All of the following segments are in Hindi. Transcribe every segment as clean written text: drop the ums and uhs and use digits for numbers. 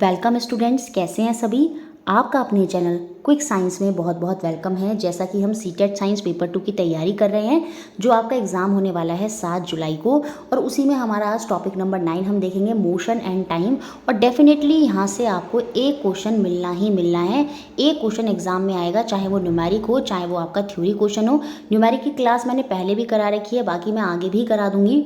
वेलकम स्टूडेंट्स, कैसे हैं सभी। आपका अपने चैनल क्विक साइंस में बहुत बहुत वेलकम है। जैसा कि हम सीटेट साइंस पेपर 2 की तैयारी कर रहे हैं, जो आपका एग्ज़ाम होने वाला है 7 जुलाई को, और उसी में हमारा आज टॉपिक नंबर 9 हम देखेंगे, मोशन एंड टाइम। और डेफिनेटली यहाँ से आपको एक क्वेश्चन मिलना ही मिलना है। एक क्वेश्चन एग्जाम में आएगा, चाहे वो न्यूमेरिक हो, चाहे वो आपका थ्योरी क्वेश्चन हो। न्यूमेरिक की क्लास मैंने पहले भी करा रखी है, बाकी मैं आगे भी करा दूंगी,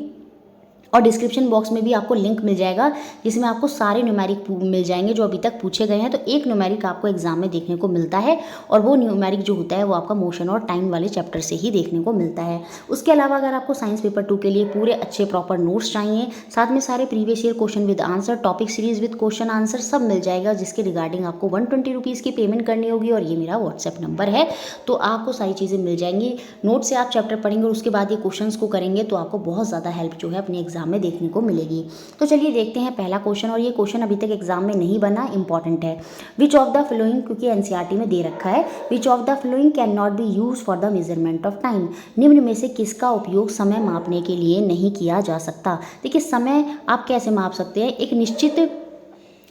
और डिस्क्रिप्शन बॉक्स में भी आपको लिंक मिल जाएगा जिसमें आपको सारे न्यूमेरिक मिल जाएंगे जो अभी तक पूछे गए हैं। तो एक न्यूमेरिक आपको एग्जाम में देखने को मिलता है, और वो न्यूमेरिक जो होता है वो आपका मोशन और टाइम वाले चैप्टर से ही देखने को मिलता है। उसके अलावा अगर आपको साइंस पेपर 2 के लिए पूरे अच्छे प्रॉपर नोट्स चाहिए, साथ में सारे previous year question with answer, topic series with question answer सब मिल जाएगा, जिसके रिगार्डिंग आपको 120 रुपीज़ की पेमेंट करनी होगी, और ये मेरा व्हाट्सएप नंबर है। तो आपको सारी चीज़ें मिल जाएंगी। नोट से आप चैप्टर पढ़ेंगे और उसके बाद ये क्वेश्चन को करेंगे तो आपको बहुत ज़्यादा हेल्प जो है अपने एग्जाम में देखने को मिलेगी। तो चलिए देखते हैं पहला क्वेश्चन, और ये क्वेश्चन अभी तक एग्जाम में नहीं बना, इंपॉर्टेंट है। विच ऑफ द फ्लोइंग, क्योंकि एनसीईआरटी में दे रखा है, which of the flowing can not be use for the measurement of time. निम्न में से किसका उपयोग समय मापने के लिए नहीं किया जा सकता। देखिए, समय आप कैसे माप सकते हैं। एक निश्चित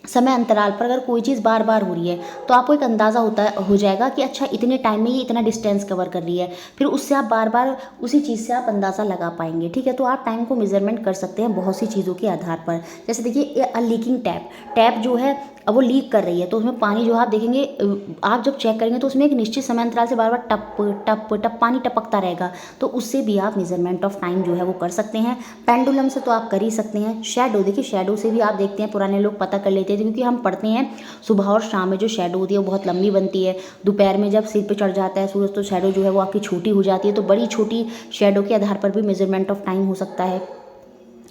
समय अंतराल पर अगर कोई चीज़ बार बार हो रही है तो आपको एक अंदाज़ा हो जाएगा कि अच्छा इतने टाइम में ये इतना डिस्टेंस कवर कर रही है, फिर उससे आप बार बार उसी चीज़ से आप अंदाज़ा लगा पाएंगे। ठीक है, तो आप टाइम को मेजरमेंट कर सकते हैं बहुत सी चीज़ों के आधार पर। जैसे देखिए, लीकिंग टैप जो है, अब वो लीक कर रही है तो उसमें पानी जो आप देखेंगे, आप जब चेक करेंगे तो उसमें एक निश्चित समय अंतराल से बार बार टप टप टप पानी टपकता रहेगा, तो उससे भी आप मेजरमेंट ऑफ टाइम जो है वो कर सकते हैं। पेंडुलम से तो आप कर ही सकते हैं। शैडो, देखिए शैडो से भी आप देखते हैं, पुराने लोग पता कर लेते थे, क्योंकि हम पढ़ते हैं सुबह और शाम में जो शैडो होती है वो बहुत लंबी बनती है। दोपहर में जब सिर पे चढ़ जाता है सूरज तो शैडो जो है वो आपकी छोटी हो जाती है। तो बड़ी छोटी शैडो के आधार पर भी मेजरमेंट ऑफ टाइम हो सकता है।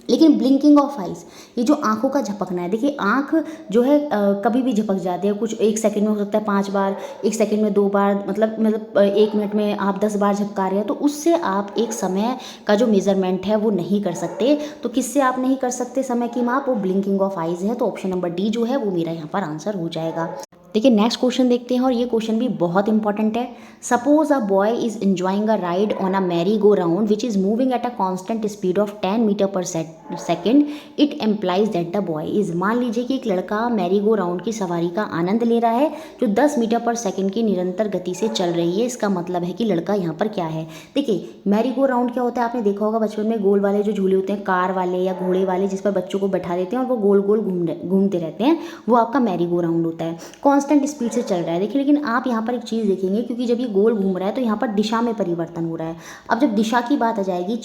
लेकिन ब्लिंकिंग ऑफ आइज, ये जो आंखों का झपकना है, देखिए आंख जो है कभी भी झपक जाती है। कुछ 1 सेकंड में हो सकता है 5 बार, 1 सेकंड में 2 बार, मतलब 1 मिनट में आप 10 बार झपका रहे हैं, तो उससे आप एक समय का जो मेजरमेंट है वो नहीं कर सकते। तो किससे आप नहीं कर सकते समय की माप, वो ब्लिंकिंग ऑफ आइज है। तो ऑप्शन नंबर डी जो है वो मेरा यहाँ पर आंसर हो जाएगा। देखिए नेक्स्ट क्वेश्चन देखते हैं, और ये क्वेश्चन भी बहुत इंपॉर्टेंट है। Suppose a boy is enjoying a ride on a merry go round which is moving at a constant speed of 10 metre per second. It implies that the boy is, मान लीजिए कि एक लड़का मैरी गो राउंड की सवारी का आनंद ले रहा है जो 10 मीटर पर सेकेंड की निरंतर गति से चल रही है। इसका मतलब है कि लड़का यहाँ पर क्या है। देखिए मैरी गो राउंड क्या होता है, आपने देखा होगा बचपन में, गोल वाले जो झूले होते हैं, कार वाले या घोड़े वाले, जिस पर बच्चों को बैठा देते हैं और वो गोल गोल घूमते रहते हैं, वो आपका मैरी गो राउंड होता है। कांस्टेंट स्पीड से चल रहा है। देखिए, लेकिन आप यहाँ पर एक चीज़ देखेंगे, क्योंकि जब ये गोल घूम रहा है तो यहाँ पर दिशा में परिवर्तन हो रहा है। अब जब दिशा की बात आ जाएगी,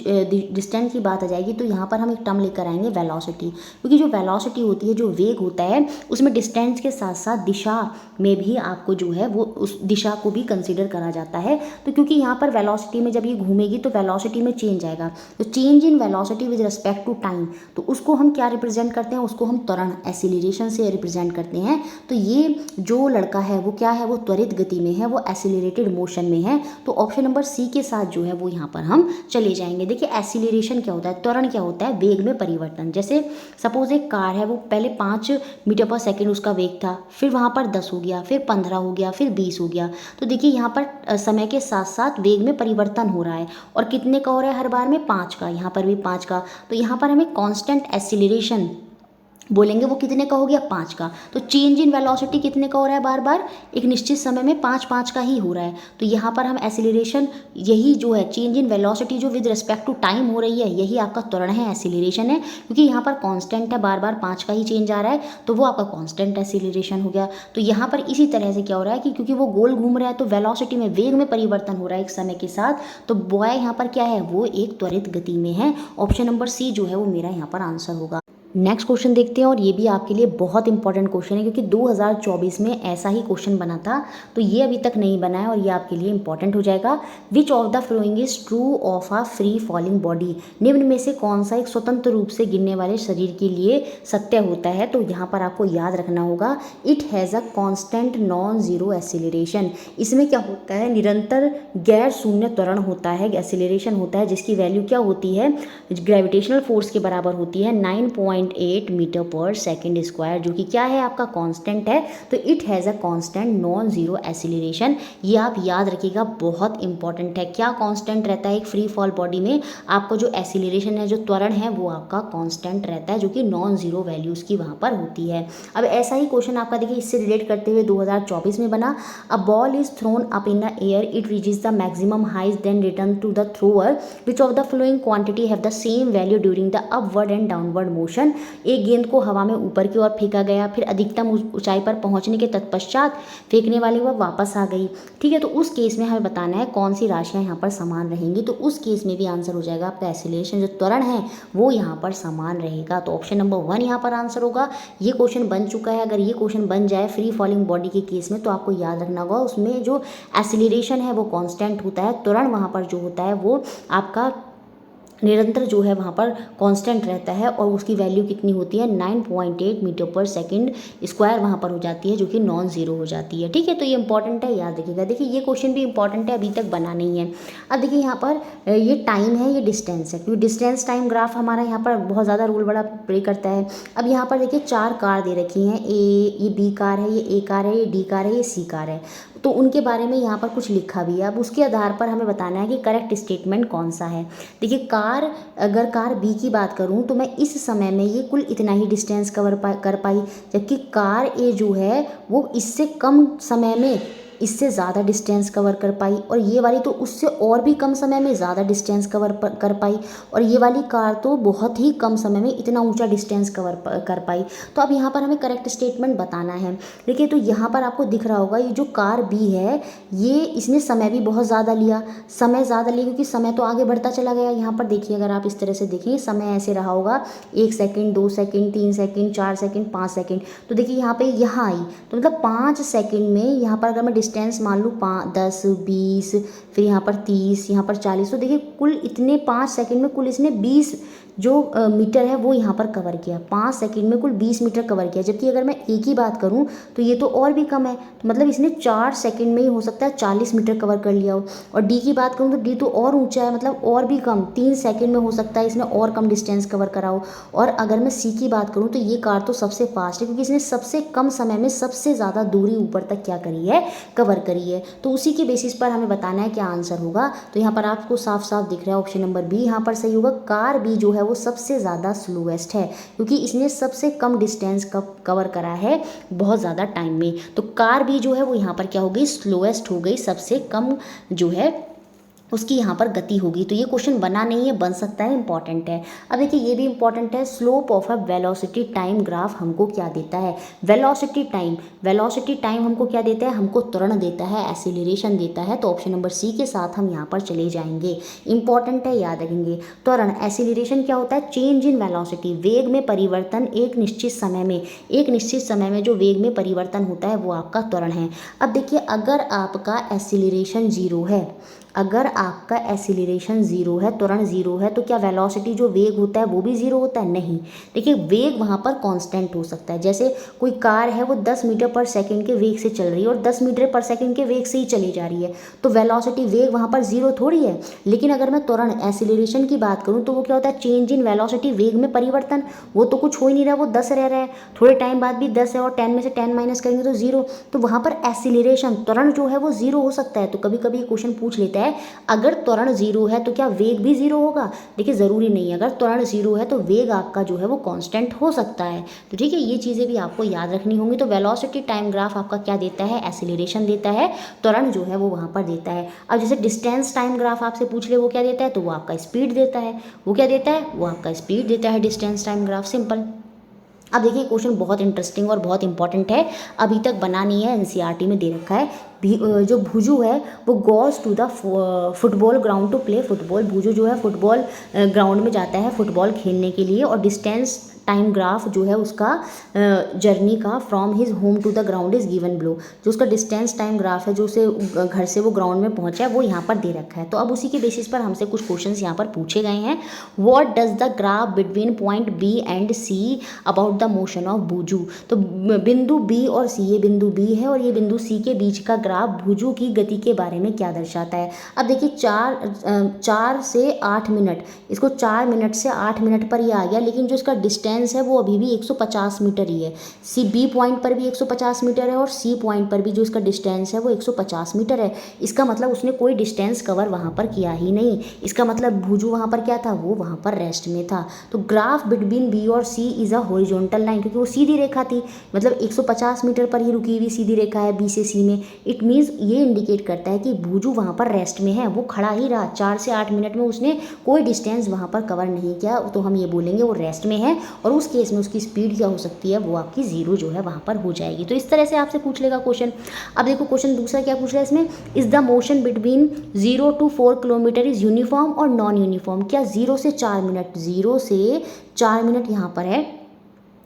डिस्टेंस की बात आ जाएगी, तो यहाँ पर हम एक टर्म लेकर आएंगे वेलोसिटी। क्योंकि जो वेलोसिटी होती है, जो वेग होता है, उसमें डिस्टेंस के साथ साथ दिशा में भी आपको जो है वो उस दिशा को भी कंसिडर करा जाता है। तो क्योंकि यहाँ पर वेलोसिटी में जब ये घूमेगी तो वेलोसिटी में चेंज आएगा, तो change in velocity with respect to time, तो उसको हम क्या रिप्रेजेंट करते हैं, उसको हम त्वरण, एक्सीलरेशन से रिप्रेजेंट करते हैं। तो ये जो लड़का है वो क्या है, वो त्वरित गति में है, वो एक्सीलरेटेड मोशन में है। तो ऑप्शन नंबर सी के साथ जो है वो यहाँ पर हम चले जाएंगे। देखिए एक्सीलरेशन क्या होता है, त्वरण क्या होता है, वेग में परिवर्तन। जैसे सपोज एक कार है, वो पहले 5 मीटर पर सेकेंड उसका वेग था, फिर वहाँ पर 10 हो गया, फिर 15 हो गया, फिर 20 हो गया। तो देखिए यहाँ पर समय के साथ साथ वेग में परिवर्तन हो रहा है, और कितने का हो रहा है हर बार में, 5 का, यहाँ पर भी 5 का। तो यहाँ पर हमें कॉन्स्टेंट एक्सीलरेशन बोलेंगे, वो कितने का हो गया, 5 का। तो चेंज इन वेलोसिटी कितने का हो रहा है, बार बार एक निश्चित समय में 5 का ही हो रहा है। तो यहाँ पर हम एक्सीलरेशन, यही जो है चेंज इन वेलोसिटी जो विद रिस्पेक्ट टू टाइम हो रही है, यही आपका त्वरण है, एक्सीलरेशन है। क्योंकि यहाँ पर कांस्टेंट है, बार बार 5 का ही चेंज आ रहा है, तो वो आपका कांस्टेंट एक्सीलरेशन हो गया। तो यहाँ पर इसी तरह से क्या हो रहा है कि क्योंकि वो गोल घूम रहा है तो वेलोसिटी में, वेग में परिवर्तन हो रहा है एक समय के साथ, तो बॉय यहाँ पर क्या है, वो एक त्वरित गति में है। ऑप्शन नंबर सी जो है वो मेरा यहाँ पर आंसर होगा। नेक्स्ट क्वेश्चन देखते हैं, और ये भी आपके लिए बहुत इंपॉर्टेंट क्वेश्चन है, क्योंकि 2024 में ऐसा ही क्वेश्चन बना था, तो ये अभी तक नहीं बना है और ये आपके लिए इंपॉर्टेंट हो जाएगा। विच of the following is true of a free falling body. निम्न में से कौन सा एक स्वतंत्र रूप से गिरने वाले शरीर के लिए सत्य होता है। तो यहाँ पर आपको याद रखना होगा, it has a constant non zero acceleration. इसमें क्या होता है, निरंतर गैर शून्य त्वरण होता है, एक्सीलरेशन होता है, जिसकी वैल्यू क्या होती है, ग्रेविटेशनल फोर्स के बराबर होती है 9.8 9.8 मीटर पर सेकेंड स्क्वायर, जो कि क्या है आपका कांस्टेंट है। तो it has a constant non zero acceleration. ये आप याद रखिएगा, बहुत इंपॉर्टेंट है। क्या कांस्टेंट रहता है एक फ्री फॉल बॉडी में? आपका जो एसिलेरेशन है, जो त्वरण है, वो आपका कांस्टेंट रहता है, जो कि नॉन जीरो वैल्यूज़ की वहाँ पर होती है। अब ऐसा ही क्वेश्चन आपका देखिए इससे रिलेट करते हुए 2024 में बना। A ball is thrown up in the air, it reaches the maximum height then return to the thrower, which of the flowing quantity have the same value during the upward and downward motion. एक गेंद को हवा में ऊपर की ओर फेंका गया, फिर अधिकतम ऊंचाई पर पहुंचने के तत्पश्चात फेंकने वाली वह वापस आ गई। ठीक है, तो उस केस में हमें बताना है कौन सी राशियां यहाँ पर समान रहेंगी। तो उस केस में भी आंसर हो जाएगा आपका एसिलेशन, जो त्वरण है वो यहाँ पर समान रहेगा। तो ऑप्शन नंबर 1 यहाँ पर आंसर होगा। ये क्वेश्चन बन चुका है। अगर ये क्वेश्चन बन जाए फ्री फॉलिंग बॉडी के केस में, तो आपको याद रखना होगा उसमें जो एसिलेरेशन है वो कांस्टेंट होता है, त्वरण वहाँ पर जो होता है वो आपका निरंतर जो है वहाँ पर कांस्टेंट रहता है, और उसकी वैल्यू कितनी होती है 9.8 मीटर पर सेकंड स्क्वायर वहाँ पर हो जाती है, जो कि नॉन जीरो हो जाती है। ठीक है, तो ये इंपॉर्टेंट है, याद रखिएगा। देखिए ये क्वेश्चन भी इंपॉर्टेंट है, अभी तक बना नहीं है। अब देखिए यहाँ पर ये टाइम है, ये डिस्टेंस है, क्योंकि डिस्टेंस टाइम ग्राफ हमारा यहाँ पर बहुत ज़्यादा रोल बड़ा प्ले करता है। अब यहाँ पर देखिए 4 कार दे रखी हैं, ये बी कार है, ये ए कार है, ये डी कार है, ये सी कार है। तो उनके बारे में यहाँ पर कुछ लिखा भी है। अब उसके आधार पर हमें बताना है कि करेक्ट स्टेटमेंट कौन सा है। देखिए अगर कार बी की बात करूँ तो मैं इस समय में ये कुल इतना ही डिस्टेंस कर पाई, जबकि कार ए जो है वो इससे कम समय में इससे ज़्यादा डिस्टेंस कवर कर पाई, और ये वाली तो उससे और भी कम समय में ज़्यादा डिस्टेंस कर पाई, और ये वाली कार तो बहुत ही कम समय में इतना ऊंचा डिस्टेंस कर पाई। तो अब यहाँ पर हमें करेक्ट स्टेटमेंट बताना है। देखिए तो यहाँ पर आपको दिख रहा होगा, ये जो कार बी है ये इसने समय भी बहुत ज़्यादा लिया, क्योंकि समय तो आगे बढ़ता चला गया। यहाँ पर देखिए, अगर आप इस तरह से देखें, समय ऐसे रहा होगा 1 second, 2 second, 3 second, 4 second, 5 second. तो देखिए यहाँ पे यहाँ आई, तो मतलब 5 सेकेंड में यहाँ पर अगर मैं डिस्टेंस मान लूँ 10, 20, फिर यहाँ पर 30, यहाँ पर 40, तो देखिए कुल इतने 5 सेकेंड में कुल इसने 20 जो मीटर है वो यहाँ पर कवर किया। 5 सेकेंड में कुल 20 मीटर कवर किया, जबकि अगर मैं ए की बात करूँ तो ये तो और भी कम है। तो मतलब इसने 4 सेकेंड में ही हो सकता है 40 मीटर कवर कर लिया हो। और डी की बात करूँ तो डी तो और ऊंचा है, मतलब और भी कम, 3 सेकेंड में हो सकता है इसने और कम डिस्टेंस कवर करा हो। और अगर मैं सी की बात करूँ तो ये कार तो सबसे फास्ट है, क्योंकि इसने सबसे कम समय में सबसे ज़्यादा दूरी ऊपर तक क्या करी है, कवर करी है। तो उसी के बेसिस पर हमें बताना है क्या आंसर होगा। तो यहाँ पर आपको साफ साफ दिख रहा है ऑप्शन नंबर बी यहाँ पर सही होगा। कार बी जो है वो सबसे ज़्यादा स्लोएस्ट है, क्योंकि इसने सबसे कम डिस्टेंस कवर करा है बहुत ज़्यादा टाइम में। तो कार बी जो है वो यहाँ पर क्या हो गई, स्लोएस्ट हो गई, सबसे कम जो है उसकी यहाँ पर गति होगी। तो ये क्वेश्चन बना नहीं है, बन सकता है, इंपॉर्टेंट है। अब देखिए ये भी इंपॉर्टेंट है, slope of a velocity time graph हमको क्या देता है। वेलोसिटी टाइम हमको क्या देता है, हमको त्वरण देता है, एसिलरेशन देता है। तो ऑप्शन नंबर सी के साथ हम यहाँ पर चले जाएंगे, इंपॉर्टेंट है, याद रखेंगे। त्वरण, एसिलरेशन क्या होता है, चेंज इन वेलोसिटी, वेग में परिवर्तन, एक निश्चित समय में जो वेग में परिवर्तन होता है वो आपका त्वरण है। अब देखिए अगर आपका एसिलरेशन ज़ीरो है, त्वरण ज़ीरो है, तो क्या वेलोसिटी जो वेग होता है वो भी ज़ीरो होता है? नहीं। देखिए वेग वहाँ पर कांस्टेंट हो सकता है। जैसे कोई कार है वो 10 मीटर पर सेकंड के वेग से चल रही है और 10 मीटर पर सेकंड के वेग से ही चली जा रही है, तो वेलोसिटी वेग वहाँ पर ज़ीरो थोड़ी है। लेकिन अगर मैं त्वरण एसिलरेशन की बात करूँ तो वो क्या होता है, चेंज इन वेलोसिटी, वेग में परिवर्तन, वो तो कुछ हो ही नहीं रहा, वो 10 रह रहा है, थोड़े टाइम बाद भी 10 है और 10 में से 10 माइनस करेंगे तो 0। तो वहाँ पर एसिलरेशन, त्वरण जो है वो 0 हो सकता है। तो कभी कभी क्वेश्चन पूछ लेता है अगर त्वरण 0 है तो क्या वेग भी 0 होगा? देखिए जरूरी नहीं है, अगर त्वरण 0 है तो वेग आपका जो है वो कांस्टेंट हो सकता है। तो ठीक है, ये चीज़ें भी आपको याद रखनी होंगी। तो वेलोसिटी टाइम ग्राफ आपका क्या देता है, एसिलरेशन देता है, त्वरण जो है वो वहाँ पर देता है। अब जैसे डिस्टेंस टाइम ग्राफ आपसे पूछ ले वो क्या देता है, तो वो आपका स्पीड देता है। वो क्या देता है, वो आपका स्पीड देता है, डिस्टेंस टाइम ग्राफ, सिंपल। अब देखिए क्वेश्चन बहुत इंटरेस्टिंग और बहुत इंपॉर्टेंट है, अभी तक बना नहीं है, एनसीईआरटी में दे रखा है। जो भुजू है वो goes to the football ground to play football. Bhuju जो है फुटबॉल ग्राउंड में जाता है फुटबॉल खेलने के लिए, और डिस्टेंस टाइम ग्राफ जो है उसका जर्नी का from his home to the ground is given below. जो उसका डिस्टेंस टाइम ग्राफ है, जो उसे घर से वो ग्राउंड में पहुंचा है, वो यहाँ पर दे रखा है। तो अब उसी के बेसिस पर हमसे कुछ क्वेश्चंस यहाँ पर पूछे गए हैं। What does the graph between point B and C about the motion of Bhuju. तो बिंदु बी और सी, ये बिंदु बी है और ये बिंदु सी के बीच का ग्राफ भुजू की गति के बारे में क्या दर्शाता है। अब देखिए 4 से 8 मिनट, इसको 4 मिनट से 8 मिनट पर ये आ गया, लेकिन जो इसका डिस्टेंस डिस्टेंस है वो अभी भी 150 मीटर ही है। सी बी पॉइंट पर भी 150 मीटर है और सी पॉइंट पर भी जो इसका डिस्टेंस है वो 150 मीटर है। इसका मतलब उसने कोई डिस्टेंस कवर वहाँ पर किया ही नहीं। इसका मतलब भुजू वहाँ पर क्या था, वो वहाँ पर रेस्ट में था। तो ग्राफ बिटवीन बी और सी इज़ अ हॉरिजॉन्टल लाइन, क्योंकि वो सीधी रेखा थी, मतलब 150 मीटर पर ही रुकी हुई सीधी रेखा है बी से सी में। इट मीन्स ये इंडिकेट करता है कि भुजू वहाँ पर रेस्ट में है, वो खड़ा ही रहा 4 से 8 मिनट में, उसने कोई डिस्टेंस वहाँ पर कवर नहीं किया, तो हम ये बोलेंगे वो रेस्ट में है। और उस केस में उसकी स्पीड क्या हो सकती है, वो आपकी जीरो जो है वहाँ पर हो जाएगी। तो इस तरह से आपसे पूछ लेगा क्वेश्चन। अब देखो क्वेश्चन दूसरा क्या पूछ रहा है इसमें, is the motion between 0 to 4 kilometre is uniform और नॉन यूनिफॉर्म। क्या 0 से 4 मिनट, 0 से 4 मिनट यहाँ पर है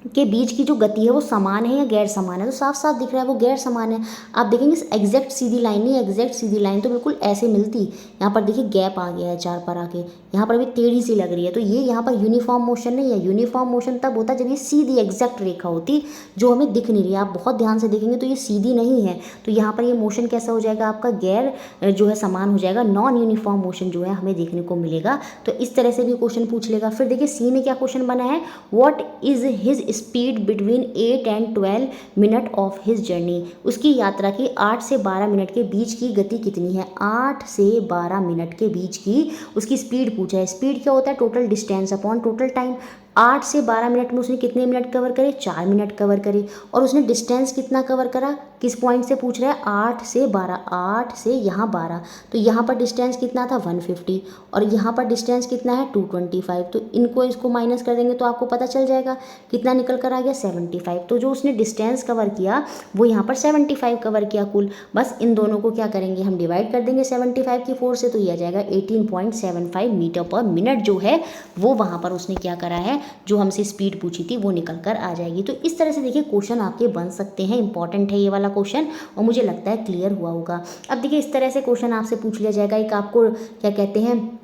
के बीच की जो गति है वो समान है या गैर समान है। तो साफ साफ दिख रहा है वो गैर समान है। आप देखेंगे एग्जैक्ट सीधी लाइन नहीं, एग्जैक्ट सीधी लाइन तो बिल्कुल ऐसे मिलती, यहाँ पर देखिए गैप आ गया है 4 पर आके, यहाँ पर भी टेढ़ी सी लग रही है। तो ये यहाँ पर यूनिफॉर्म मोशन नहीं है। यूनिफॉर्म मोशन तब होता है जब ये सीधी एग्जैक्ट रेखा होती जो हमें दिख नहीं रही है। आप बहुत ध्यान से देखेंगे तो ये सीधी नहीं है, तो यहाँ पर ये मोशन कैसा हो जाएगा आपका, गैर जो है समान हो जाएगा, नॉन यूनिफॉर्म मोशन जो है हमें देखने को मिलेगा। तो इस तरह से भी क्वेश्चन पूछ लेगा। फिर देखिए सी में क्या क्वेश्चन बना है, what is his speed between 8 and 12 minute of his journey. उसकी यात्रा की 8 से 12 मिनट के बीच की गति कितनी है। 8 से 12 मिनट के बीच की उसकी स्पीड पूछा है। स्पीड क्या होता है, total distance upon total time. 8 से 12 मिनट में उसने कितने मिनट कवर करे, 4 मिनट कवर करे। और उसने डिस्टेंस कितना कवर करा, किस पॉइंट से पूछ रहा है, 8 से 12, 8 से यहाँ 12, तो यहाँ पर डिस्टेंस कितना था 150 और यहाँ पर डिस्टेंस कितना है 225। तो इनको इसको माइनस कर देंगे तो आपको पता चल जाएगा कितना निकल कर आ गया 75। तो जो उसने डिस्टेंस कवर किया वो यहाँ पर 75 कवर किया कुल। बस इन दोनों को क्या करेंगे, हम डिवाइड कर देंगे 75 की 4 से, तो यह आ जाएगा 18.75 मीटर पर मिनट जो है वो वहाँ पर उसने क्या करा है, जो हमसे स्पीड पूछी थी वो निकल कर आ जाएगी। तो इस तरह से देखिए क्वेश्चन आपके बन सकते हैं। इंपॉर्टेंट है ये वाला क्वेश्चन और मुझे लगता है क्लियर हुआ होगा। अब देखिए इस तरह से क्वेश्चन आपसे पूछ लिया जाएगा, एक आपको क्या कहते हैं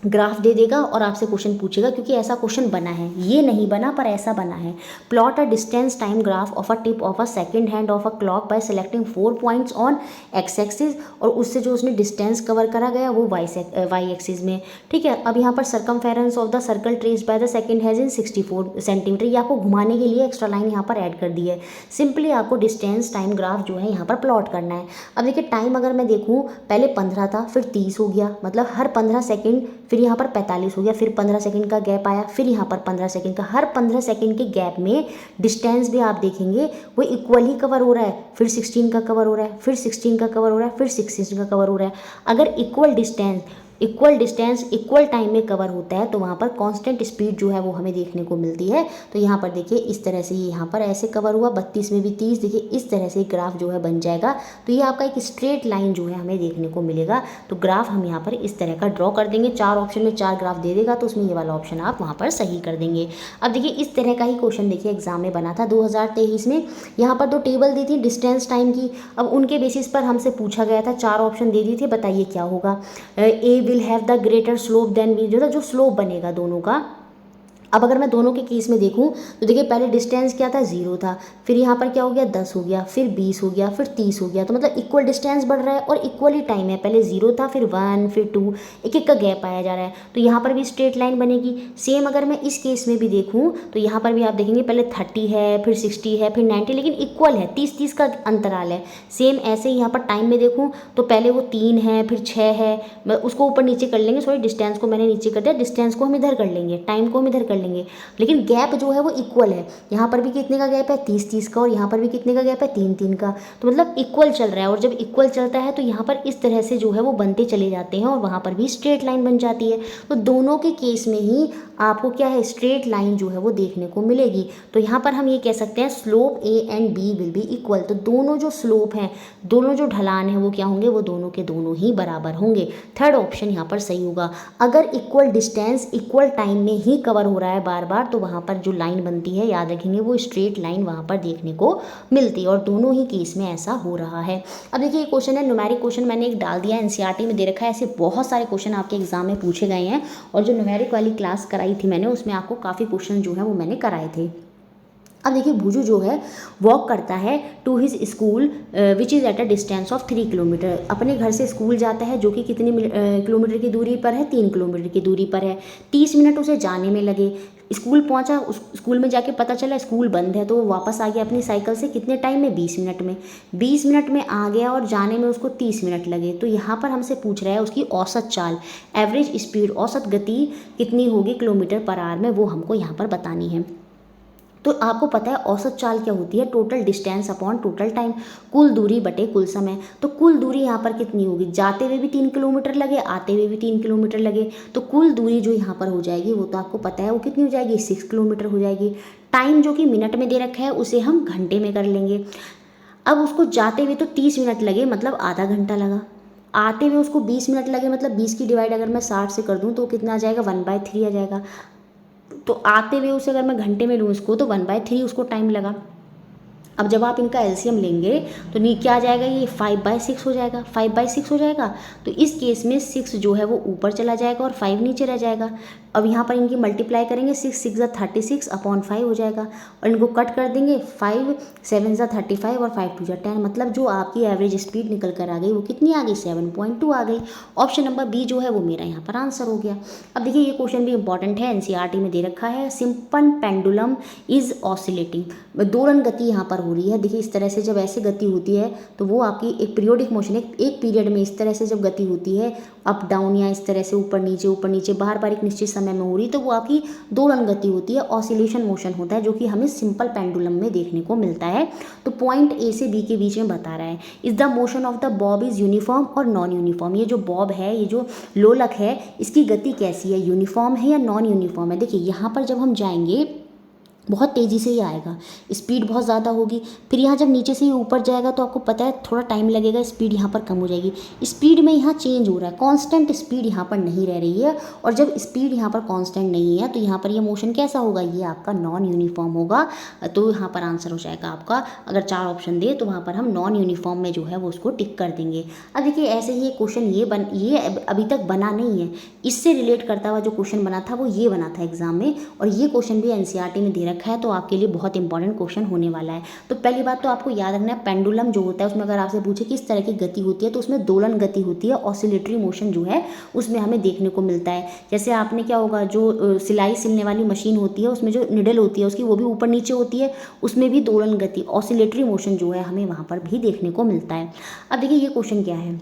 ग्राफ दे देगा और आपसे क्वेश्चन पूछेगा, क्योंकि ऐसा क्वेश्चन बना है, ये नहीं बना पर ऐसा बना है। Plot a distance time graph of a tip of a second hand of a clock bye selecting 4 points on x axis, और उससे जो उसने डिस्टेंस कवर करा गया वो वाई एक्सिस में। ठीक है, अब यहाँ पर circumference of the circle trace by the second has in 64 centimetre. ये आपको घुमाने के लिए एक्स्ट्रा लाइन यहाँ पर ऐड कर दी है। सिंपली आपको डिस्टेंस टाइम ग्राफ जो है यहाँ पर प्लॉट करना है। अब देखिए टाइम अगर मैं देखूँ, पहले 15 था, फिर 30 हो गया, मतलब हर 15 सेकेंड, फिर यहाँ पर 45 हो गया, फिर 15 सेकंड का गैप आया, फिर यहाँ पर 15 सेकंड का। हर 15 सेकंड के गैप में डिस्टेंस भी आप देखेंगे वो इक्वल ही कवर हो रहा है। फिर 16 का कवर हो रहा है, फिर 16 का कवर हो रहा है, फिर 16 का कवर हो रहा है। अगर इक्वल डिस्टेंस इक्वल टाइम में कवर होता है तो वहाँ पर कांस्टेंट स्पीड जो है वो हमें देखने को मिलती है। तो यहाँ पर देखिए इस तरह से ये यहाँ पर ऐसे कवर हुआ, 32 में भी 30, देखिए इस तरह से ग्राफ जो है बन जाएगा। तो ये आपका एक स्ट्रेट लाइन जो है हमें देखने को मिलेगा। तो ग्राफ हम यहाँ पर इस तरह का ड्रॉ कर देंगे। 4 ऑप्शन में 4 ग्राफ दे देगा तो उसमें ये वाला ऑप्शन आप वहाँ पर सही कर देंगे। अब देखिए इस तरह का ही क्वेश्चन देखिए एग्जाम में बना था 2023 में। यहाँ पर 2 टेबल दी थी डिस्टेंस टाइम की। अब उनके बेसिस पर हमसे पूछा गया था, 4 ऑप्शन दे दिए थे, बताइए क्या होगा। A will have the greater slope than B, जो स्लोप बनेगा दोनों का। अब अगर मैं दोनों के केस में देखूं तो देखिए पहले डिस्टेंस क्या था 0 था, फिर यहाँ पर क्या हो गया 10 हो गया, फिर 20 हो गया, फिर 30 हो गया। तो मतलब इक्वल डिस्टेंस बढ़ रहा है और इक्वल ही टाइम है। पहले 0 था, फिर 1, फिर 2, एक एक का गैप आया जा रहा है। तो यहाँ पर भी स्ट्रेट लाइन बनेगी। सेम अगर मैं इस केस में भी देखूँ तो यहाँ पर भी आप देखेंगे पहले 30 है, फिर 60 है, फिर 90, लेकिन इक्वल है, 30-30 का अंतराल है। सेम ऐसे ही यहाँ पर टाइम में देखूँ तो पहले वो 3 है, फिर 6 है, उसको ऊपर नीचे कर लेंगे, सॉरी डिस्टेंस को मैंने नीचे कर दिया, डिस्टेंस को हम इधर कर लेंगे, टाइम को हम इधर कर लेंगे, लेकिन गैप जो है वो इक्वल है। यहाँ पर भी कितने का गैप है 30-30 का, और यहाँ पर भी कितने का गैप है 3-3 का। तो मतलब इक्वल चल रहा है, और जब इक्वल चलता है तो यहाँ पर इस तरह से जो है वो बनते चले जाते हैं और वहाँ पर भी स्ट्रेट लाइन बन जाती है। तो दोनों के केस में ही आपको क्या है, स्ट्रेट लाइन जो है वो देखने को मिलेगी। तो यहाँ पर हम ये कह सकते हैं slope A and B will be equal. तो दोनों जो स्लोप हैं, दोनों जो ढलान है वो क्या होंगे, वो दोनों के दोनों ही बराबर होंगे। थर्ड ऑप्शन यहाँ पर सही होगा। अगर इक्वल डिस्टेंस इक्वल टाइम में ही कवर हो रहा है बार बार, तो वहाँ पर जो लाइन बनती है, याद रखेंगे, वो स्ट्रेट लाइन वहाँ पर देखने को मिलती है, और दोनों ही केस में ऐसा हो रहा है। अब देखिए ये क्वेश्चन है, न्यूमेरिक क्वेश्चन मैंने एक डाल दिया, एनसीईआरटी में दे रखा है। ऐसे बहुत सारे क्वेश्चन आपके एग्जाम में पूछे गए हैं, और जो न्यूमेरिक वाली क्लास कराई थी मैंने, उसमें आपको काफ़ी क्वेश्चन जो है वो मैंने कराए थे। अब देखिए भुजू जो है वॉक करता है to his school which is at a distance of 3 kilometre. अपने घर से स्कूल जाता है जो कि कितने किलोमीटर की दूरी पर है, 3 किलोमीटर की दूरी पर है। 30 मिनट उसे जाने में लगे, स्कूल पहुंचा, उस स्कूल में जाके पता चला स्कूल बंद है, तो वो वापस आ गया अपनी साइकिल से कितने टाइम में, 20 मिनट में। 20 मिनट में आ गया और जाने में उसको 30 मिनट लगे। तो यहाँ पर हमसे पूछ रहा है उसकी औसत चाल, एवरेज स्पीड, औसत गति कितनी होगी किलोमीटर पर आवर में, वो हमको यहाँ पर बतानी है। तो आपको पता है औसत चाल क्या होती है, total distance upon total time, कुल दूरी बटे कुल समय। तो कुल दूरी यहाँ पर कितनी होगी, जाते हुए भी 3 किलोमीटर लगे, आते हुए भी 3 किलोमीटर लगे, तो कुल दूरी जो यहाँ पर हो जाएगी वो तो आपको पता है वो कितनी हो जाएगी, 6 किलोमीटर हो जाएगी। टाइम जो कि मिनट में दे रखा है उसे हम घंटे में कर लेंगे। अब उसको जाते हुए तो 30 मिनट लगे, मतलब आधा घंटा लगा। आते हुए उसको 20 मिनट लगे, मतलब 20 की डिवाइड अगर मैं 60 से कर दूँ तो कितना आ जाएगा, 1/3 आ जाएगा। तो आते हुए उसे अगर मैं घंटे में लूँ इसको, तो 1/3 उसको टाइम लगा। अब जब आप इनका एलसीएम लेंगे तो क्या आ जाएगा, ये 5/6 हो जाएगा, 5/6 हो जाएगा। तो इस केस में 6 जो है वो ऊपर चला जाएगा और 5 नीचे रह जाएगा। अब यहाँ पर इनकी मल्टीप्लाई करेंगे, 6 6 36 अपॉन 5 हो जाएगा, और इनको कट कर देंगे, 5 7 35 और 5 2 10, मतलब जो आपकी एवरेज स्पीड निकल कर आ गई वो कितनी आ गई, 7.2 आ गई। ऑप्शन नंबर बी जो है वो मेरा यहाँ पर आंसर हो गया। अब देखिए ये क्वेश्चन भी इंपॉर्टेंट है, एनसीईआरटी में दे रखा है, सिंपल पेंडुलम इज ऑसिलेटिंग, दोलन गति यहाँ पर हो रही है। देखिए इस तरह से जब ऐसे गति होती है तो वो आपकी एक पीरियोडिक मोशन, एक पीरियड में इस तरह से जब गति होती है अप डाउन या इस तरह से ऊपर नीचे बार बार एक निश्चित समय में हो रही, तो वो आपकी दोलन गति होती है, ऑसिलेशन मोशन होता है, जो कि हमें सिंपल पेंडुलम में देखने को मिलता है। तो पॉइंट ए से बी के बीच में बता रहा है, is the motion of the Bob is uniform और नॉन यूनिफॉर्म। ये जो बॉब है, ये जो लोलक है, इसकी गति कैसी है, यूनिफॉर्म है या नॉन यूनिफॉर्म है। देखिए यहाँ पर जब हम जाएंगे बहुत तेज़ी से ही आएगा, स्पीड बहुत ज़्यादा होगी। फिर यहाँ जब नीचे से ही ऊपर जाएगा तो आपको पता है थोड़ा टाइम लगेगा, स्पीड यहाँ पर कम हो जाएगी। स्पीड में यहाँ चेंज हो रहा है, कांस्टेंट स्पीड यहाँ पर नहीं रह रही है, और जब स्पीड यहाँ पर कांस्टेंट नहीं है तो यहाँ पर ये मोशन कैसा होगा, ये आपका नॉन यूनिफॉर्म होगा। तो यहाँ पर आंसर हो जाएगा आपका, अगर 4 ऑप्शन दे तो वहाँ पर हम नॉन यूनिफॉर्म में जो है वो उसको टिक कर देंगे। अब देखिए ऐसे ही क्वेश्चन ये अभी तक बना नहीं है, इससे रिलेट करता हुआ जो क्वेश्चन बना था वो ये बना था एग्जाम में, और ये क्वेश्चन भी एनसीईआरटी में दे रखा है, तो आपके लिए बहुत इंपॉर्टेंट क्वेश्चन होने वाला है। तो पहली बात तो आपको याद रखना है, पेंडुलम जो होता है उसमें अगर आपसे पूछे किस तरह की गति होती है, तो उसमें दोलन गति होती है, ऑसिलेटरी मोशन जो है उसमें हमें देखने को मिलता है। जैसे आपने क्या होगा, जो सिलाई सिलने वाली मशीन होती है उसमें जो निडल होती है उसकी वो भी ऊपर नीचे होती है, उसमें भी दोलन गति, ऑसिलेटरी मोशन जो है हमें वहाँ पर भी देखने को मिलता है। अब देखिए ये क्वेश्चन क्या है,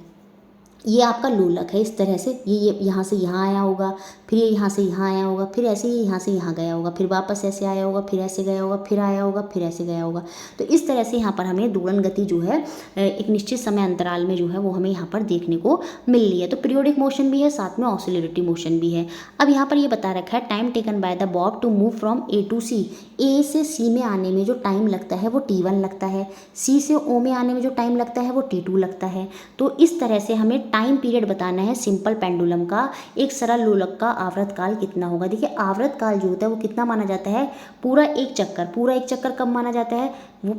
ये आपका लोलक है, इस तरह से ये यहाँ से यहाँ आया होगा, फिर ये यहाँ से यहाँ आया होगा, फिर ऐसे ही यहाँ से यहाँ गया होगा, फिर वापस ऐसे आया होगा, फिर ऐसे गया होगा, फिर आया होगा, फिर ऐसे गया होगा। तो इस तरह से यहाँ पर हमें दोलन गति जो है एक निश्चित समय अंतराल में जो है वो हमें यहाँ पर देखने को मिल रही है। तो पीरियोडिक मोशन भी है, साथ में ऑसिलेटरी मोशन भी है। अब यहाँ पर ये बता रखा है, time taken by the bob to move from A to C, A से सी में आने में जो टाइम लगता है वो T1 लगता है, सी से ओ में आने में जो टाइम लगता है वो T2 लगता है। तो इस तरह से हमें टाइम पीरियड बताना है सिंपल पेंडुलम का, एक सरल लोलक का आवर्त काल कितना होगा। देखिए आवर्त काल जो होता है वो कितना माना जाता है, पूरा एक चक्कर कब माना जाता है, वो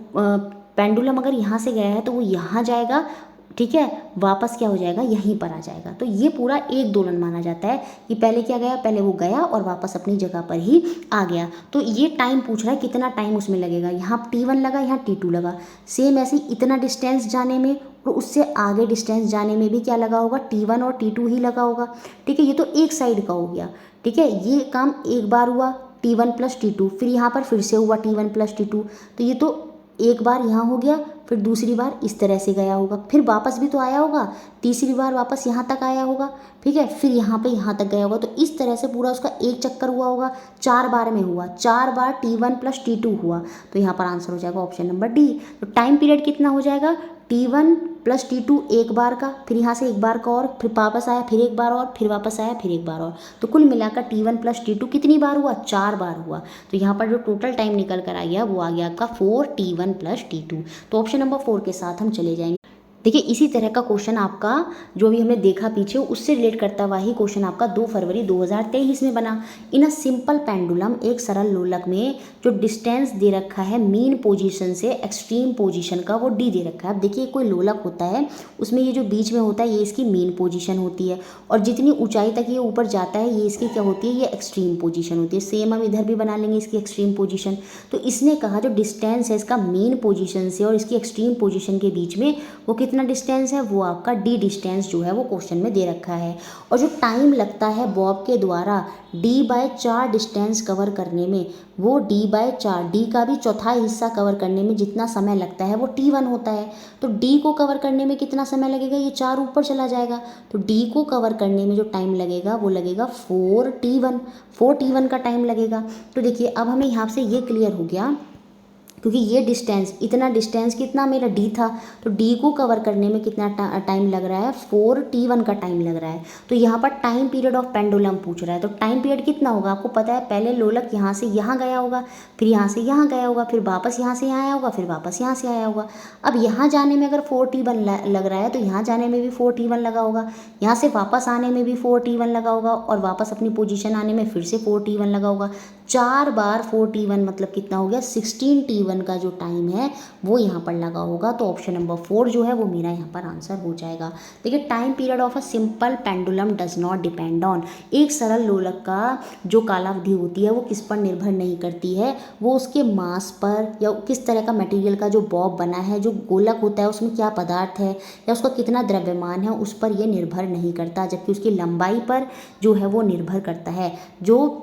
पेंडुलम अगर यहाँ से गया है तो वो यहाँ जाएगा, ठीक है, वापस क्या हो जाएगा, यहीं पर आ जाएगा। तो ये पूरा एक दोलन माना जाता है कि पहले क्या गया, पहले वो गया और वापस अपनी जगह पर ही आ गया। तो ये टाइम पूछ रहा है कितना टाइम उसमें लगेगा, यहाँ T1 लगा, यहाँ T2 लगा। सेम ऐसे इतना डिस्टेंस जाने में और उससे आगे डिस्टेंस जाने में भी क्या लगा होगा, T1 और T2 ही लगा होगा। ठीक है, ये तो एक साइड का हो गया। ठीक है, ये काम एक बार हुआ T1 + T2, फिर यहाँ पर फिर से हुआ T1 + T2, तो ये तो एक बार यहाँ हो गया, फिर दूसरी बार इस तरह से गया होगा, फिर वापस भी तो आया होगा, तीसरी बार वापस यहाँ तक आया होगा, ठीक है, फिर यहाँ पे यहाँ तक गया होगा। तो इस तरह से पूरा उसका एक चक्कर हुआ होगा, 4 बार में हुआ, 4 बार T1 + T2 हुआ। तो यहाँ पर आंसर हो जाएगा ऑप्शन नंबर डी। तो टाइम पीरियड कितना हो जाएगा, T1 + T2 एक बार का, फिर यहाँ से एक बार का और फिर वापस आया, फिर एक बार और, फिर वापस आया, फिर एक बार और। तो कुल मिलाकर T1 + T2 कितनी बार हुआ, 4 बार हुआ। तो यहाँ पर जो टोटल टाइम निकल कर आ गया वो आ गया आपका 4 T1 + T2। तो ऑप्शन नंबर 4 के साथ हम चले जाएंगे। देखिए इसी तरह का क्वेश्चन आपका जो भी हमने देखा पीछे उससे रिलेट करता हुआ ही क्वेश्चन आपका 2 फरवरी 2023 में बना। इन अ सिंपल पेंडुलम, एक सरल लोलक में जो डिस्टेंस दे रखा है मीन पोजीशन से एक्सट्रीम पोजीशन का वो D दे रखा है। अब देखिए कोई लोलक होता है, उसमें ये जो बीच में होता है ये इसकी मीन पोजीशन होती है, और जितनी ऊंचाई तक ये ऊपर जाता है ये इसकी क्या होती है, ये एक्सट्रीम पोजीशन होती है। सेम हम इधर भी बना लेंगे इसकी एक्सट्रीम पोजीशन। तो इसने कहा जो डिस्टेंस है इसका मीन पोजीशन से और इसकी एक्सट्रीम पोजीशन के बीच में वो कितना कितना डिस्टेंस है, वो आपका डी डिस्टेंस जो है वो क्वेश्चन में दे रखा है। और जो टाइम लगता है बॉब के द्वारा d/4 डिस्टेंस कवर करने में, वो d/4, डी का भी चौथाई हिस्सा कवर करने में जितना समय लगता है वो t1 होता है। तो d को कवर करने में कितना समय लगेगा, ये 4 ऊपर चला जाएगा, तो d को कवर करने में जो टाइम लगेगा वो लगेगा 4t1 का टाइम लगेगा। तो देखिए अब हमें यहाँ से ये क्लियर हो गया, क्योंकि ये डिस्टेंस, इतना डिस्टेंस कितना मेरा d था, तो d को कवर करने में कितना टाइम लग रहा है, 4t1 का टाइम लग रहा है। तो यहाँ पर टाइम पीरियड ऑफ पेंडुलम पूछ रहा है, तो टाइम पीरियड कितना होगा आपको पता है, पहले लोलक यहाँ से यहाँ गया होगा, फिर यहाँ से यहाँ गया होगा, फिर वापस यहाँ से यहाँ आया होगा, फिर वापस यहाँ से आया होगा। अब यहाँ जाने में अगर 4t1 लग रहा है तो यहाँ जाने में भी 4t1 लगा होगा, यहाँ से वापस आने में भी 4t1 लगा होगा, और वापस अपनी पोजीशन आने में फिर से 4t1 लगा होगा। 4 बार 4t1 मतलब कितना हो गया, 16t1 का जो टाइम है वो यहाँ पर लगा होगा। तो ऑप्शन नंबर 4 जो है वो मेरा यहाँ पर आंसर हो जाएगा। देखिए time period of a simple pendulum does not depend on, एक सरल लोलक का जो कालावधि होती है वो किस पर निर्भर नहीं करती है, वो उसके मास पर या किस तरह का मटेरियल का जो बॉब बना है, जो गोलक होता है उसमें क्या पदार्थ है या उसका कितना द्रव्यमान है, उस पर ये निर्भर नहीं करता, जबकि उसकी लंबाई पर जो है वो निर्भर करता है। जो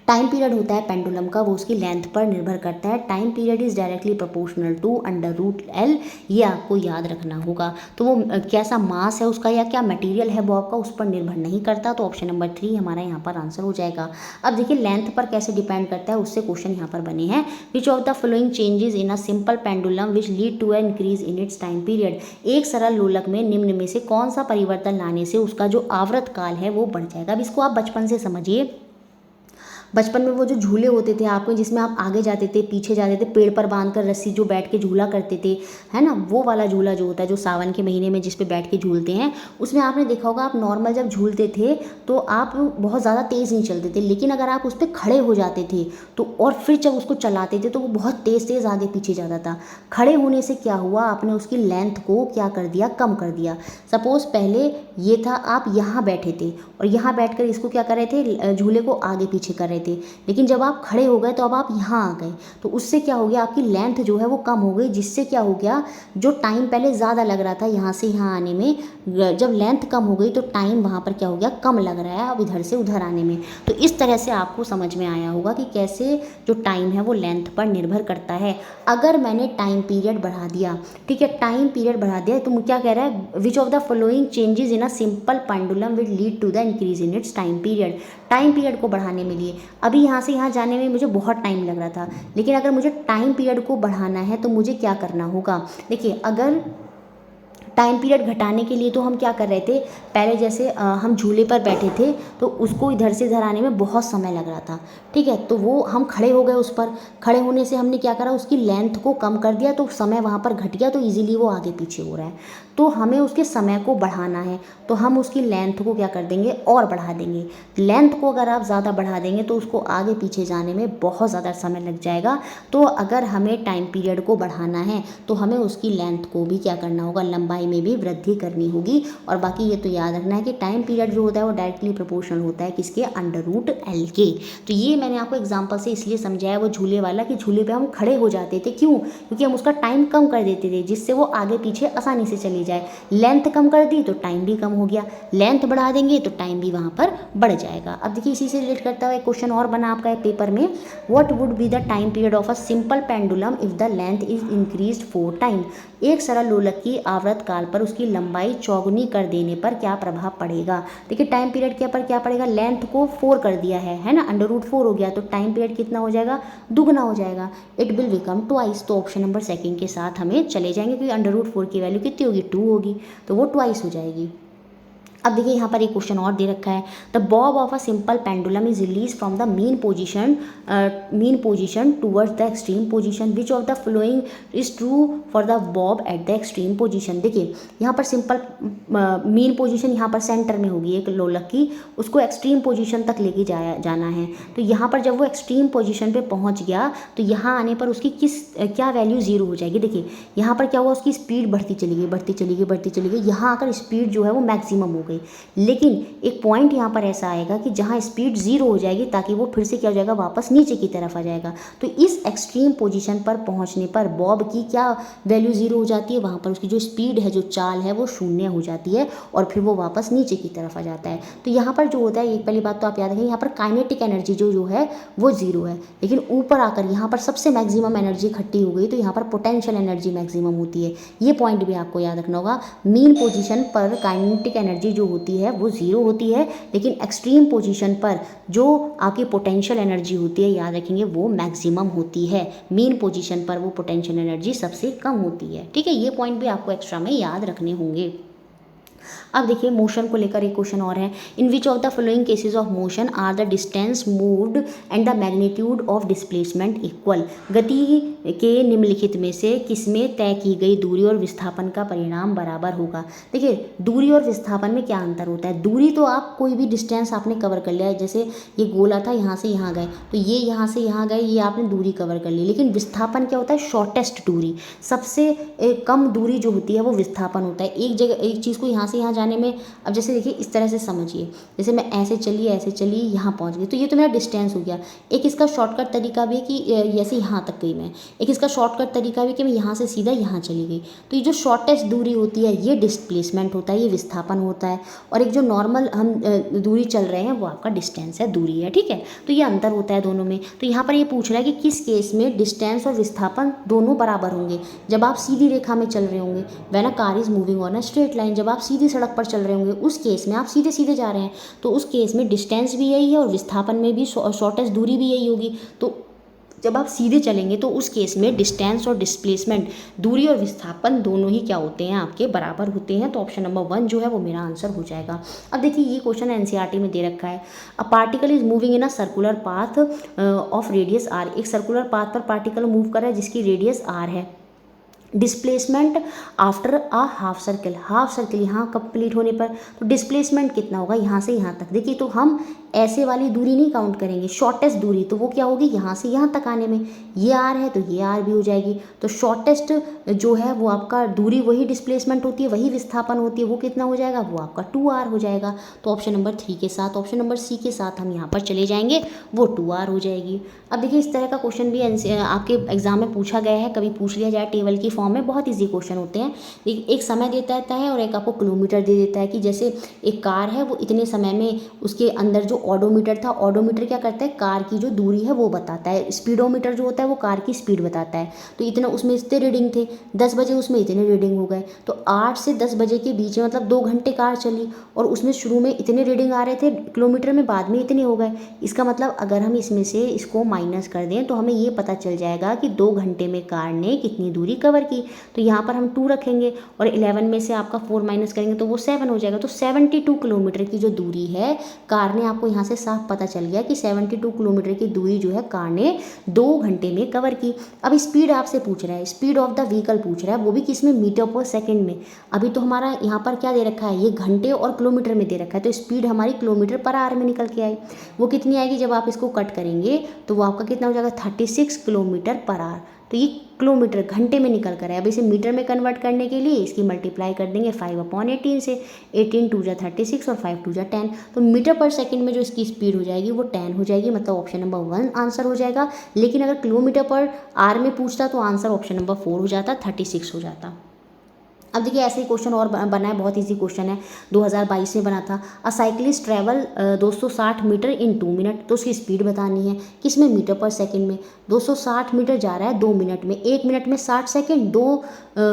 टाइम पीरियड होता है पेंडुलम का वो उसकी लेंथ पर निर्भर करता है। Time period is directly proportional to √L, ये आपको याद रखना होगा। तो वो कैसा मास है उसका या क्या मटेरियल है बॉब का, उस पर निर्भर नहीं करता। तो ऑप्शन नंबर 3 हमारा यहाँ पर आंसर हो जाएगा। अब देखिए लेंथ पर कैसे डिपेंड करता है, उससे क्वेश्चन यहाँ पर बने हैं। Which of the following changes in a simple pendulum which lead to an increase in its time period, एक सरल लोलक में निम्न में से कौन सा परिवर्तन लाने से उसका जो आवर्त काल है वो बढ़ जाएगा। अब इसको आप बचपन से समझिए। बचपन में वो जो झूले होते थे आपको, जिसमें आप आगे जाते थे पीछे जाते थे, पेड़ पर बांधकर रस्सी जो बैठ के झूला करते थे, है ना, वो वाला झूला जो होता है जो सावन के महीने में जिस पे बैठ के झूलते हैं, उसमें आपने देखा होगा आप नॉर्मल जब झूलते थे तो आप बहुत ज़्यादा तेज़ नहीं चलते थे, लेकिन अगर आप उस पर खड़े हो जाते थे तो और फिर जब उसको चलाते थे तो वो बहुत तेज़ तेज़ आगे पीछे जाता था। खड़े होने से क्या हुआ, आपने उसकी लेंथ को क्या कर दिया, कम कर दिया। सपोज़ पहले ये था आप यहाँ बैठे थे और यहाँ बैठकर इसको क्या कर रहे थे, झूले को आगे पीछे कर रहे थे, लेकिन जब आप खड़े हो गए तो अब आप यहाँ आ गए, तो उससे क्या हो गया, आपकी लेंथ जो है वो कम हो गई, जिससे क्या हो गया, जो टाइम पहले ज़्यादा लग रहा था यहाँ से यहाँ आने में, जब लेंथ कम हो गई तो टाइम वहाँ पर क्या हो गया, कम लग रहा है अब इधर से उधर आने में। तो इस तरह से आपको समझ में आया होगा कि कैसे जो टाइम है वो लेंथ पर निर्भर करता है। अगर मैंने टाइम पीरियड बढ़ा दिया, ठीक है, टाइम पीरियड बढ़ा दिया, तो क्या कह रहा है, which of the following changes in a simple pendulum will lead to the increase in its time period. Time period को बढ़ाने में लिए, अभी यहाँ से यहाँ जाने में मुझे बहुत टाइम लग रहा था, लेकिन अगर मुझे टाइम पीरियड को बढ़ाना है तो मुझे क्या करना होगा। देखिए अगर टाइम पीरियड घटाने के लिए तो हम क्या कर रहे थे, पहले जैसे हम झूले पर बैठे थे तो उसको इधर से इधर आने में बहुत समय लग रहा था, ठीक है, तो वो हम खड़े हो गए, उस पर खड़े होने से हमने क्या करा, उसकी लेंथ को कम कर दिया, तो समय वहाँ पर घट गया, तो इजीली वो आगे पीछे हो रहा है। तो हमें उसके समय को बढ़ाना है तो हम उसकी लेंथ को क्या कर देंगे, और बढ़ा देंगे। लेंथ को अगर आप ज़्यादा बढ़ा देंगे तो उसको आगे पीछे जाने में बहुत ज़्यादा समय लग जाएगा। तो अगर हमें टाइम पीरियड को बढ़ाना है तो हमें उसकी लेंथ को भी क्या करना होगा, लंबाई में भी वृद्धि करनी होगी। और बाकी ये तो याद रखना है कि टाइम पीरियड जो होता है वो डायरेक्टली प्रोपोर्शनल होता है किसके, √L के। तो ये मैंने आपको एग्जांपल से इसलिए समझाया वो झूले वाला, कि झूले पे हम खड़े हो जाते थे, क्यों, क्योंकि हम उसका टाइम कम कर देते थे जिससे वो आगे पीछे आसानी से चली जाए। लेंथ कम कर दी तो टाइम भी कम हो गया, लेंथ बढ़ा देंगे तो टाइम भी वहाँ पर बढ़ जाएगा। अब देखिए इसी से रिलेट करता हुआ एक क्वेश्चन और बना आपका एक पेपर में, what would be the time period of a simple pendulum if the length is increased 4 time. एक सरल लोलक की आवर्त काल पर उसकी लंबाई चौगुनी कर देने पर क्या प्रभाव पड़ेगा। देखिए टाइम पीरियड के पर क्या पड़ेगा, लेंथ को 4 कर दिया है ना, √4 हो गया, तो टाइम पीरियड कितना हो जाएगा, दुगना हो जाएगा, इट विल बिकम ट्वाइस। तो ऑप्शन नंबर 2 के साथ हमें चले जाएंगे, क्योंकि √4 की वैल्यू कितनी होगी, 2 होगी, तो वो ट्वाइस हो जाएगी। अब देखिए यहाँ पर एक क्वेश्चन और दे रखा है, the Bob of a simple pendulum is release from the mean position towards the extreme position, which of the following is true for the Bob at the extreme position. देखिए यहाँ पर सिंपल मीन पोजीशन यहाँ पर सेंटर में होगी एक लोलक की, उसको एक्सट्रीम पोजीशन तक लेके जाना है। तो यहाँ पर जब वो एक्सट्रीम पोजीशन पे पहुँच गया तो यहाँ आने पर उसकी क्या वैल्यू 0 हो जाएगी। देखिए यहाँ पर क्या हुआ, उसकी स्पीड बढ़ती चली गई, बढ़ती चली गई, बढ़ती चली गई, यहाँ आकर स्पीड जो है वो मैक्सिमम हो गई। पे। लेकिन एक पॉइंट यहाँ पर ऐसा आएगा कि जहाँ स्पीड 0 हो जाएगी ताकि वो फिर से क्या हो जाएगा, वापस नीचे की तरफ आ जाएगा। तो इस एक्सट्रीम पोजीशन पर पहुँचने पर बॉब की क्या वैल्यू 0 हो जाती है, वहाँ पर उसकी जो स्पीड है, जो चाल है, वो शून्य हो जाती है और फिर वो वापस नीचे की तरफ आ जाता है। तो यहाँ पर जो होता है, एक पहली बात तो आप याद रखें, यहाँ पर काइनेटिक एनर्जी जो है वो 0 है, लेकिन ऊपर आकर यहाँ पर सबसे मैक्सिमम एनर्जी इकट्ठी हो गई तो यहाँ पर पोटेंशियल एनर्जी मैक्सिमम होती है। ये पॉइंट भी आपको याद रखना होगा। मीन पोजीशन पर काइनेटिक एनर्जी जो होती है वो 0 होती है, लेकिन एक्सट्रीम पोजीशन पर जो आपकी पोटेंशियल एनर्जी होती है, याद रखेंगे, वो मैक्सिमम होती है। मीन पोजीशन पर वो पोटेंशियल एनर्जी सबसे कम होती है। ठीक है, ये पॉइंट भी आपको एक्स्ट्रा में याद रखने होंगे। अब देखिए मोशन को लेकर एक क्वेश्चन और है। In which of the following cases of motion are the distance moved and the magnitude of displacement equal. गति के निम्नलिखित में से किसमें तय की गई दूरी और विस्थापन का परिणाम बराबर होगा। देखिए दूरी और विस्थापन में क्या अंतर होता है। दूरी तो आप कोई भी डिस्टेंस आपने कवर कर लिया है, जैसे ये गोला था, यहाँ से यहाँ गए तो ये यहाँ से यहाँ गए, ये आपने दूरी कवर कर ली। लेकिन विस्थापन क्या होता है, शॉर्टेस्ट दूरी, सबसे कम दूरी जो होती है वो विस्थापन होता है। एक जगह एक चीज़ को यहाँ से यहाँ जाने में, अब जैसे देखिए इस तरह से समझिए, जैसे मैं ऐसे चली यहाँ पहुँच गई तो ये तो मेरा डिस्टेंस हो गया। एक इसका शॉर्टकट तरीका भी है कि जैसे यहाँ तक गई मैं, एक इसका शॉर्टकट तरीका भी कि मैं यहाँ से सीधा यहाँ चली गई। तो ये जो शॉर्टेस्ट दूरी होती है ये डिस्प्लेसमेंट होता है, ये विस्थापन होता है। और एक जो नॉर्मल हम दूरी चल रहे हैं वो आपका डिस्टेंस है, दूरी है। ठीक है, तो ये अंतर होता है दोनों में। तो यहाँ पर ये पूछ रहा है कि किस केस में डिस्टेंस और विस्थापन दोनों बराबर होंगे। जब आप सीधी रेखा में चल रहे होंगे, when a car is moving on a straight line, जब आप सीधी सड़क पर चल रहे होंगे उस केस में, आप सीधे सीधे जा रहे हैं तो उस केस में डिस्टेंस भी यही है और विस्थापन में भी शॉर्टेस्ट दूरी भी यही होगी। तो जब आप सीधे चलेंगे तो उस केस में डिस्टेंस और डिस्प्लेसमेंट, दूरी और विस्थापन दोनों ही क्या होते हैं, आपके बराबर होते हैं। तो ऑप्शन नंबर 1 जो है वो मेरा आंसर हो जाएगा। अब देखिए ये क्वेश्चन एनसीईआरटी में दे रखा है। A particle is moving in a circular path of radius R. एक सर्कुलर पाथ पर पार्टिकल मूव कर रहा है जिसकी रेडियस आर है। Displacement after a half circle, half circle यहाँ कंप्लीट होने पर तो डिस्प्लेसमेंट कितना होगा, यहाँ से यहाँ तक। देखिए तो हम ऐसे वाली दूरी नहीं काउंट करेंगे, शॉर्टेस्ट दूरी, तो वो क्या होगी, यहाँ से यहाँ तक आने में ये आर है तो ये आर भी हो जाएगी। तो शॉर्टेस्ट जो है वो आपका दूरी, वही डिस्प्लेसमेंट होती है, वही विस्थापन होती है, वो कितना हो जाएगा, वो आपका 2r हो जाएगा। तो ऑप्शन नंबर 3 के साथ, ऑप्शन नंबर सी के साथ हम यहाँ पर चले जाएंगे, वो 2r हो जाएगी। अब देखिए इस तरह का क्वेश्चन भी आपके एग्जाम में पूछा गया है, कभी पूछ लिया जाए टेबल की फॉर्म में। बहुत ईजी क्वेश्चन होते हैं। एक समय देता रहता है और एक आपको किलोमीटर दे देता है कि जैसे एक कार है वो इतने समय में, उसके अंदर जो ऑडोमीटर था, ऑडोमीटर क्या करता है, कार की जो दूरी है वो बताता है। स्पीडोमीटर जो होता है वो कार की स्पीड बताता है। तो इतना उसमें इतने रीडिंग थे, 10 बजे उसमें इतने रीडिंग हो गए। तो 8 से 10 बजे के बीच में मतलब 2 घंटे कार चली और उसमें शुरू में इतने रीडिंग आ रहे थे किलोमीटर में, बाद में इतने हो गए। इसका मतलब अगर हम इसमें से इसको माइनस कर दें तो हमें ये पता चल जाएगा कि 2 घंटे में कार ने कितनी दूरी कवर की। तो यहाँ पर हम 2 रखेंगे और 11 में से आपका 4 माइनस करेंगे तो वो 7 हो जाएगा। तो 72 किलोमीटर की जो दूरी है कार ने, आपको यहाँ से साफ पता चल गया कि 72 किलोमीटर की दूरी जो है कार ने 2 घंटे में कवर की। अब स्पीड आपसे पूछ रहा है, स्पीड ऑफ द व्हीकल पूछ रहा है, वो भी किस में, मीटर पर सेकेंड में। अभी तो हमारा यहाँ पर क्या दे रखा है, ये घंटे और किलोमीटर में दे रखा है। तो स्पीड हमारी किलोमीटर पर आवर में निकल के आई। वो कितनी आएगी, जब आप इसको कट करेंगे तो वो आपका कितना हो जाएगा, 36 किलोमीटर पर आवर। तो ये किलोमीटर घंटे में निकल कर है। अब इसे मीटर में कन्वर्ट करने के लिए इसकी मल्टीप्लाई कर देंगे 5/18 से। 18 2 जा 36 और 5 2 जा 10। तो मीटर पर सेकंड में जो इसकी स्पीड हो जाएगी वो 10 हो जाएगी। मतलब ऑप्शन नंबर 1 आंसर हो जाएगा। लेकिन अगर किलोमीटर पर आर में पूछता तो आंसर ऑप्शन नंबर 4 हो जाता, 36 हो जाता। अब देखिए ऐसे ही क्वेश्चन और बना है, बहुत इजी क्वेश्चन है, 2022 में बना था। A cyclist travel 260 metre in 2 minute. तो उसकी स्पीड बतानी है, किसमें, मीटर पर सेकंड में। 260 मीटर जा रहा है 2 मिनट में, 1 मिनट में 60 सेकंड, 2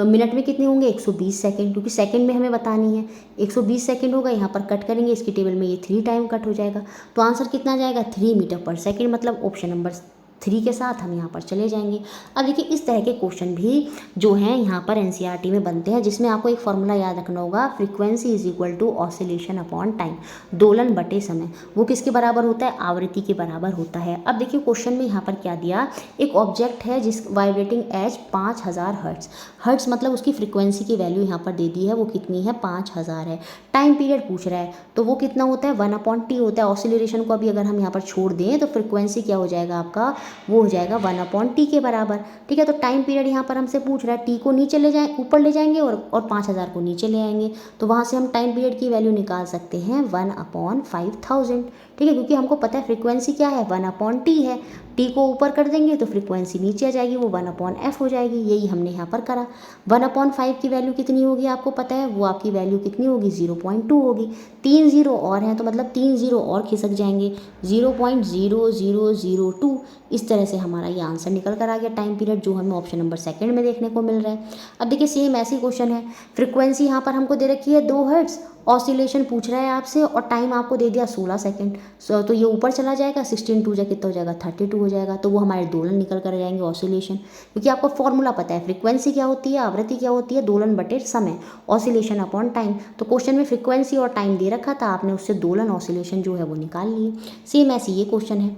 मिनट में कितने होंगे, 120 सेकंड, क्योंकि सेकंड में हमें बतानी है। 120 सेकंड होगा, यहाँ पर कट करेंगे इसकी टेबल में, ये 3 टाइम कट हो जाएगा। तो आंसर कितना जाएगा, 3 मीटर पर सेकेंड। मतलब ऑप्शन नंबर 3 के साथ हम यहाँ पर चले जाएंगे। अब देखिए इस तरह के क्वेश्चन भी जो हैं यहाँ पर एनसीईआरटी में बनते हैं, जिसमें आपको एक फॉर्मूला याद रखना होगा, frequency is equal to oscillation upon time, दोलन बटे समय। वो किसके बराबर होता है, आवृत्ति के बराबर होता है। अब देखिए क्वेश्चन में यहाँ पर क्या दिया, एक ऑब्जेक्ट है जिस वाइब्रेटिंग एज 5000 हर्ट्ज। हर्ट्ज मतलब उसकी फ्रीक्वेंसी की वैल्यू यहाँ पर दे दी है, वो कितनी है, 5000 है। टाइम पीरियड पूछ रहा है तो वो कितना होता है, 1/t होता है। ऑसिलेशन को अभी अगर हम यहाँ पर छोड़ दें तो फ्रीक्वेंसी क्या हो जाएगा आपका वो हो जाएगा 1/t के बराबर। ठीक है, तो टाइम पीरियड यहाँ पर हमसे पूछ रहा है, टी को नीचे ले जाए, ऊपर ले जाएंगे और 5000 को नीचे ले आएंगे, तो वहाँ से हम टाइम पीरियड की वैल्यू निकाल सकते हैं 1/5000। ठीक है, क्योंकि हमको पता है फ्रीक्वेंसी क्या है, 1/t है। टी को ऊपर कर देंगे तो फ्रीक्वेंसी नीचे आ जाएगी, वो 1/f हो जाएगी। यही हमने यहाँ पर करा। 1/5 की वैल्यू कितनी होगी आपको पता है, वो आपकी वैल्यू कितनी होगी, 0.2 होगी। 3 जीरो और हैं तो मतलब 3 जीरो और खिसक जाएंगे, 0.0002। इस तरह से हमारा ये आंसर निकल कर आ गया टाइम पीरियड, जो हमें ऑप्शन नंबर सेकंड में देखने को मिल रहा है। अब देखिए सेम ऐसी क्वेश्चन है, फ्रीक्वेंसी यहाँ पर हमको दे रखी है 2 हर्ट्ज़, ऑसिलेशन पूछ रहा है आपसे और टाइम आपको दे दिया 16 सेकंड। तो ये ऊपर चला जाएगा, 16 2 जा कितना हो जाएगा, 32 हो जाएगा। तो वो हमारे दोलन निकल कर जाएंगे, ऑसिलेशन। क्योंकि आपको फॉर्मूला पता है, फ्रीक्वेंसी क्या होती है, आवृत्ति क्या होती है, दोलन बटे समय, ऑसिलेशन अपॉन टाइम। तो क्वेश्चन में फ्रीक्वेंसी और टाइम दे रखा था, आपने उससे दोलन ऑसिलेशन जो है वो निकाल लिए। सेम ऐसी ये क्वेश्चन है,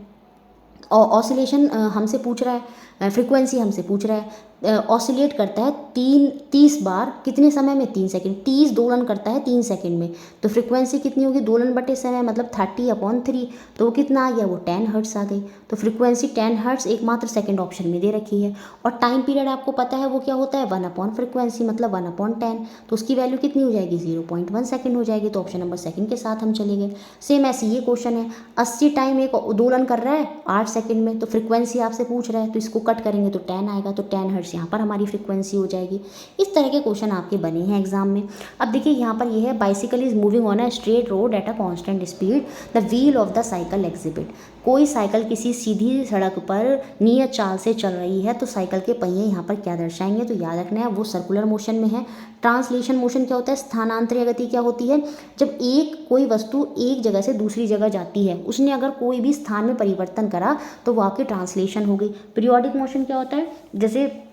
ऑसिलेशन हमसे पूछ रहा है, फ्रीक्वेंसी हमसे पूछ रहा है, ऑसिलेट करता है 30 बार कितने समय में, 3 सेकंड। 30 दोलन करता है 3 सेकंड में, तो फ्रीक्वेंसी कितनी होगी, दोलन बटे समय मतलब 30/3, तो वो कितना आ गया, वो 10 हर्ट्स आ गई। तो फ्रीक्वेंसी 10 हर्ट्स एकमात्र सेकंड ऑप्शन में दे रखी है। और टाइम पीरियड आपको पता है वो क्या होता है, 1/फ्रीक्वेंसी मतलब 1/10, तो उसकी वैल्यू कितनी हो जाएगी, 0.1 सेकंड हो जाएगी। तो ऑप्शन नंबर सेकंड के साथ हम चले गए। सेम ऐसी ये क्वेश्चन है, 80 टाइम एक दोलन कर रहा है 8 सेकंड में, तो फ्रीक्वेंसी आपसे पूछ रहा है, तो इसको कट करेंगे तो 10 आएगा, तो 10 हर्ट्स यहाँ पर हमारी फ्रीक्वेंसी हो जाएगी। इस तरह के क्वेश्चन आपके बने हैं एग्जाम में। अब देखिए यहाँ पर ये है, bicycle is moving on a straight road eight a constant speed, the wheel of the cycle exhibit. कोई साइकिल किसी सीधी सड़क पर नियत चाल से चल रही है, तो साइकिल के पहिए यहाँ पर क्या दर्शाएंगे, तो याद रखना है वो सर्कुलर मोशन में है। ट्रांसलेशन मोशन क्या होता है, स्थानांतरीय गति क्या होती है, जब कोई वस्तु एक जगह से दूसरी जगह जाती है, उसने अगर कोई भी स्थान में परिवर्तन करा तो वो आपकी ट्रांसलेशन हो गई। पीरियोडिक मोशन क्या होता है, जैसे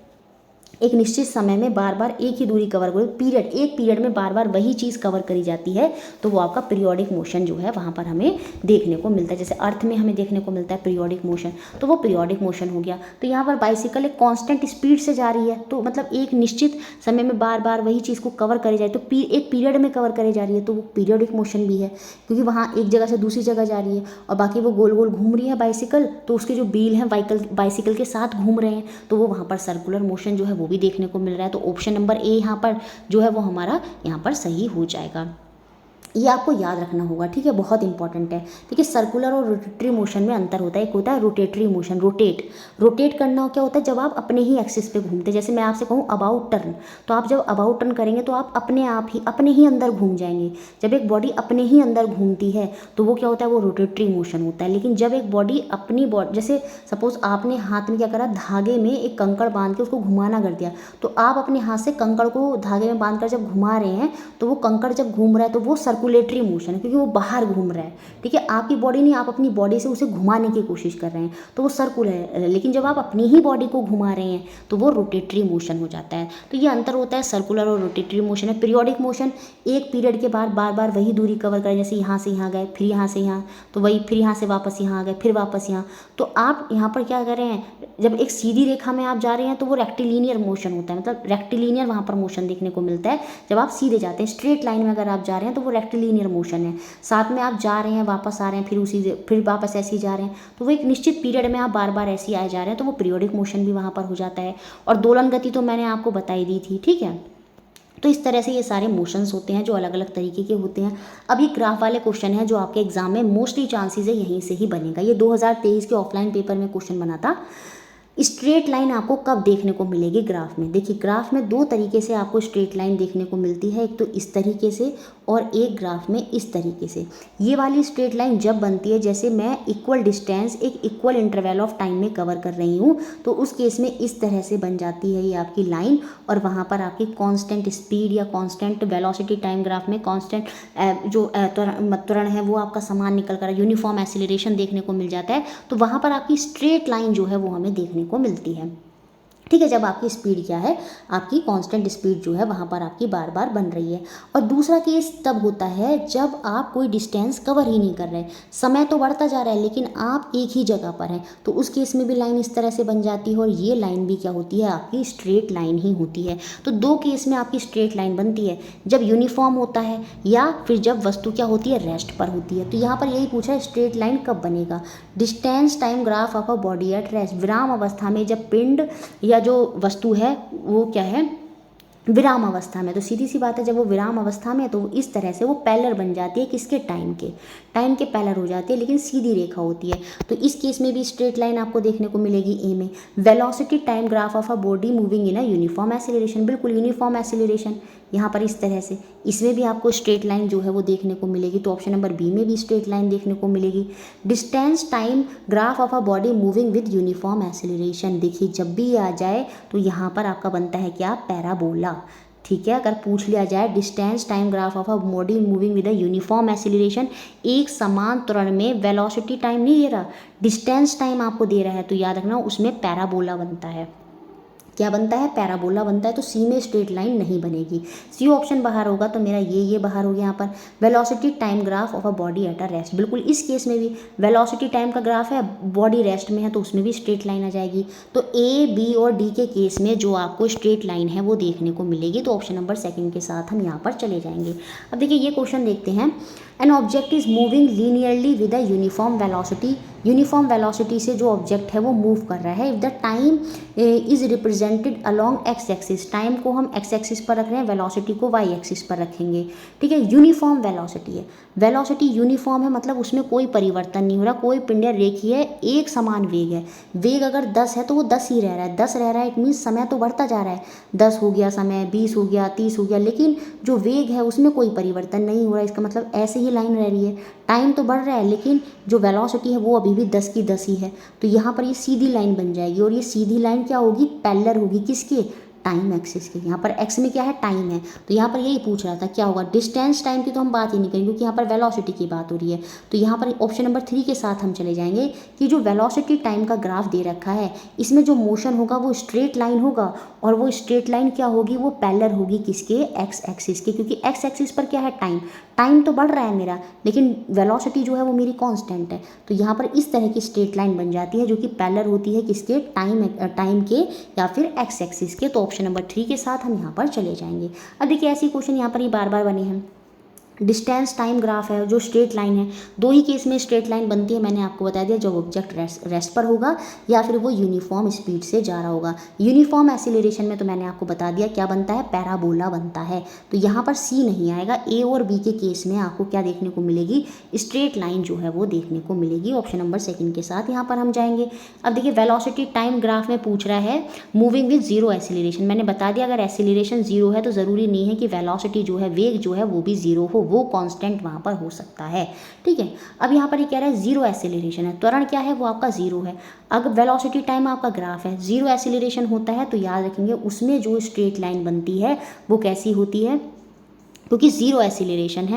एक निश्चित समय में बार बार एक ही दूरी कवर करो, एक पीरियड में बार बार वही चीज़ कवर करी जाती है, तो वो आपका पीरियोडिक मोशन जो है वहाँ पर हमें देखने को मिलता है। जैसे अर्थ में हमें देखने को मिलता है पीरियोडिक मोशन, तो वो पीरियोडिक मोशन हो गया। तो यहाँ पर बाइसिकल एक कांस्टेंट स्पीड से जा रही है, तो मतलब एक निश्चित समय में बार बार वही चीज़ को कवर करी जाए, तो एक पीरियड में कवर करी जा रही है, तो वो पीरियोडिक मोशन भी है, क्योंकि वहाँ एक जगह से दूसरी जगह जा रही है और बाकी वो गोल गोल घूम रही है बाइसिकल, तो उसके जो व्हील हैं बाइसिकल के साथ घूम रहे हैं, तो वो वहाँ पर सर्कुलर मोशन जो है वो भी देखने को मिल रहा है। तो ऑप्शन नंबर ए यहाँ पर जो है वो हमारा यहाँ पर सही हो जाएगा। ये आपको याद रखना होगा, ठीक है, बहुत इंपॉर्टेंट है। देखिए सर्कुलर और रोटेटरी मोशन में अंतर होता है। एक होता है रोटेटरी मोशन, रोटेट करना क्या होता है, जब आप अपने ही एक्सिस पे घूमते हैं। जैसे मैं आपसे कहूँ अबाउट टर्न, तो आप जब अबाउट टर्न करेंगे तो आप अपने ही अंदर घूम जाएंगे। जब एक बॉडी अपने ही अंदर घूमती है तो वो क्या होता है, वो रोटेटरी मोशन होता है। लेकिन जब एक बॉडी अपनी बॉडी, जैसे सपोज आपने हाथ में क्या करा, धागे में एक कंकड़ बांध के उसको घुमाना कर दिया, तो आप अपने हाथ से कंकड़ को धागे में बांध कर जब घुमा रहे हैं, तो वो कंकड़ जब घूम रहा है तो वो सर्कुलेटरी मोशन है, क्योंकि वो बाहर घूम रहा है। ठीक है, आपकी बॉडी नहीं, आप अपनी बॉडी से उसे घुमाने की कोशिश कर रहे हैं, तो वो सर्कुलर है। लेकिन जब आप अपनी ही बॉडी को घुमा रहे हैं तो वो रोटेटरी मोशन हो जाता है। तो ये अंतर होता है सर्कुलर और रोटेटरी मोशन है। पीरियोडिक मोशन एक पीरियड के बाद बार बार वही दूरी कवर करें, जैसे यहाँ से यहाँ गए, फिर यहाँ से यहाँ, तो वही फिर यहाँ से वापस यहाँ आ गए, फिर वापस यहाँ। तो आप यहाँ पर क्या कर रहे हैं, जब एक सीधी रेखा में आप जा रहे हैं तो वो रेक्टिलिनियर मोशन होता है, मतलब रेक्टिलिनियर वहाँ पर मोशन देखने को मिलता है। जब आप सीधे जाते हैं स्ट्रेट लाइन में अगर आप जा रहे हैं तो वो रेक्टिलिनियर मोशन है। साथ में आप जा रहे हैं, वापस आ रहे हैं, फिर वापस ऐसे ही जा रहे हैं, तो वो एक निश्चित पीरियड में आप बार बार ऐसे ही आए जा रहे हैं, तो वो पीरियोडिक मोशन भी वहाँ पर हो जाता है। और दोलन गति तो मैंने आपको बताई दी थी, ठीक है। तो इस तरह से ये सारे मोशंस होते हैं जो अलग अलग तरीके के होते हैं। अब ये ग्राफ वाले क्वेश्चन है जो आपके एग्जाम में मोस्टली चांसेस है यहीं से ही बनेगा। ये 2023 के ऑफलाइन पेपर में क्वेश्चन बना था। स्ट्रेट लाइन आपको कब देखने को मिलेगी ग्राफ में, देखिए ग्राफ में दो तरीके से आपको स्ट्रेट लाइन देखने को मिलती है, एक तो इस तरीके से और एक ग्राफ में इस तरीके से। ये वाली स्ट्रेट लाइन जब बनती है, जैसे मैं इक्वल डिस्टेंस एक इक्वल इंटरवल ऑफ टाइम में कवर कर रही हूँ, तो उस केस में इस तरह से बन जाती है ये आपकी लाइन, और वहाँ पर आपकी कांस्टेंट स्पीड या कांस्टेंट वेलोसिटी टाइम ग्राफ में कांस्टेंट जो त्वरण है वो आपका समान निकल कर यूनिफॉर्म एक्सीलरेशन देखने को मिल जाता है। तो वहाँ पर आपकी स्ट्रेट लाइन जो है वो हमें देखने को मिलती है। ठीक है, जब आपकी स्पीड क्या है, आपकी कांस्टेंट स्पीड जो है वहाँ पर आपकी बार बार बन रही है। और दूसरा केस तब होता है जब आप कोई डिस्टेंस कवर ही नहीं कर रहे, समय तो बढ़ता जा रहा है लेकिन आप एक ही जगह पर हैं, तो उस केस में भी लाइन इस तरह से बन जाती है और ये लाइन भी क्या होती है, आपकी स्ट्रेट लाइन ही होती है। तो दो केस में आपकी स्ट्रेट लाइन बनती है, जब यूनिफॉर्म होता है या फिर जब वस्तु क्या होती है, रेस्ट पर होती है। तो यहाँ पर यही पूछा है स्ट्रेट लाइन कब बनेगा, distance time graph of a body at rest, विराम अवस्था में जब पिंड या जो वस्तु है वो क्या है, विराम अवस्था में। तो सीधी सी बात है, जब वो विराम अवस्था में है तो इस तरह से वो पैरेलल बन जाती है, किसके, टाइम के पैरेलल हो जाती है, लेकिन सीधी रेखा होती है। तो इस केस में भी स्ट्रेट लाइन आपको देखने को मिलेगी ए में। Velocity time graph of a body moving in a uniform acceleration, बिल्कुल यूनिफॉर्म एक्सीलरेशन यहाँ पर इस तरह से, इसमें भी आपको स्ट्रेट लाइन जो है वो देखने को मिलेगी। तो ऑप्शन नंबर बी में भी स्ट्रेट लाइन देखने को मिलेगी। Distance time graph of a body moving with uniform acceleration, देखिए जब भी ये आ जाए तो यहाँ पर आपका बनता है क्या, पैराबोला। ठीक है, अगर पूछ लिया जाए distance time graph of a body moving with a uniform acceleration, एक समान त्वरण में वेलोसिटी टाइम नहीं दे रहा, डिस्टेंस टाइम आपको दे रहा है, तो याद रखना उसमें पैराबोला बनता है। क्या बनता है, पैराबोला बनता है। तो सी में स्ट्रेट लाइन नहीं बनेगी, सी ऑप्शन बाहर होगा। तो मेरा ये बाहर हो गया यहाँ पर। Velocity time graph of a body at a rest, बिल्कुल इस केस में भी वेलोसिटी टाइम का ग्राफ है, बॉडी रेस्ट में है, तो उसमें भी स्ट्रेट लाइन आ जाएगी। तो ए, बी और डी के केस में जो आपको स्ट्रेट लाइन है वो देखने को मिलेगी। तो ऑप्शन नंबर सेकंड के साथ हम यहाँ पर चले जाएंगे। अब देखिए ये क्वेश्चन देखते हैं। An object is moving linearly with a uniform velocity, uniform velocity से जो ऑब्जेक्ट है वो मूव कर रहा है। If the time is represented along x axis, time को हम एक्स एक्सिस पर रख रहे हैं, वेलोसिटी को वाई एक्सिस पर रखेंगे। ठीक है, यूनिफॉर्म वेलोसिटी है, वेलोसिटी यूनिफॉर्म है, मतलब उसमें कोई परिवर्तन नहीं हो रहा, कोई पिंड रेखीय है, एक समान वेग है। वेग अगर 10 है तो वो 10 ही रह रहा है, 10 रह रहा है, इट मीन्स समय तो बढ़ता जा रहा है, 10 हो गया समय, 20 हो गया, 30 हो गया, लेकिन जो वेग है उसमें कोई परिवर्तन नहीं हो रहा है। इसका मतलब ऐसे ही लाइन रह रही है, टाइम तो बढ़ रहा है लेकिन जो वेलोसिटी है वो अभी भी 10 की 10 ही है। तो यहाँ पर ये सीधी लाइन बन जाएगी और ये सीधी लाइन क्या होगी, पैरेलल होगी, किसके, टाइम एक्सिस के। यहाँ पर एक्स में क्या है, टाइम है, तो यहाँ पर यही पूछ रहा था क्या होगा, डिस्टेंस टाइम की तो हम बात ही नहीं करेंगे क्योंकि यहाँ पर वेलोसिटी की बात हो रही है। तो यहाँ पर ऑप्शन नंबर 3 के साथ हम चले जाएंगे कि जो वेलोसिटी टाइम का ग्राफ दे रखा है इसमें जो मोशन होगा वो स्ट्रेट लाइन होगा, और वो स्ट्रेट लाइन क्या होगी, वो पैरेलल होगी, किसके, एक्स एक्सिस के, क्योंकि एक्स एक्सिस पर क्या है, टाइम तो बढ़ रहा है मेरा, लेकिन वेलोसिटी जो है वो मेरी कांस्टेंट है। तो यहाँ पर इस तरह की स्ट्रेट लाइन बन जाती है जो कि पैरेलल होती है, किसके, टाइम के या फिर एक्स एक्सिस के। तो ऑप्शन नंबर 3 के साथ हम यहाँ पर चले जाएंगे। अब देखिए ऐसी क्वेश्चन यहाँ पर ही बार बार बने हैं। डिस्टेंस टाइम ग्राफ है, जो स्ट्रेट लाइन है, दो ही केस में स्ट्रेट लाइन बनती है, मैंने आपको बता दिया, जब ऑब्जेक्ट रेस्ट पर होगा या फिर वो यूनिफॉर्म स्पीड से जा रहा होगा। यूनिफॉर्म एक्सीलरेशन में तो मैंने आपको बता दिया क्या बनता है, पैराबोला बनता है। तो यहाँ पर सी नहीं आएगा, ए और बी के केस में आपको क्या देखने को मिलेगी, स्ट्रेट लाइन जो है वो देखने को मिलेगी। ऑप्शन नंबर सेकंड के साथ यहाँ पर हम जाएंगे। अब देखिए वेलोसिटी टाइम ग्राफ में पूछ रहा है मूविंग विद जीरो एक्सीलरेशन, मैंने बता दिया अगर एक्सीलरेशन जीरो है तो ज़रूरी नहीं है कि वेलोसिटी जो है, वेग जो है वो भी जीरो हो, वो कांस्टेंट वहाँ पर हो सकता है। ठीक है, अब यहाँ पर ये कह रहा है जीरो एक्सीलरेशन है, त्वरण क्या है, वो आपका जीरो है। अगर वेलोसिटी टाइम आपका ग्राफ है, जीरो एक्सीलरेशन होता है तो याद रखेंगे उसमें जो स्ट्रेट लाइन बनती है वो कैसी होती है, क्योंकि जीरो एक्सीलरेशन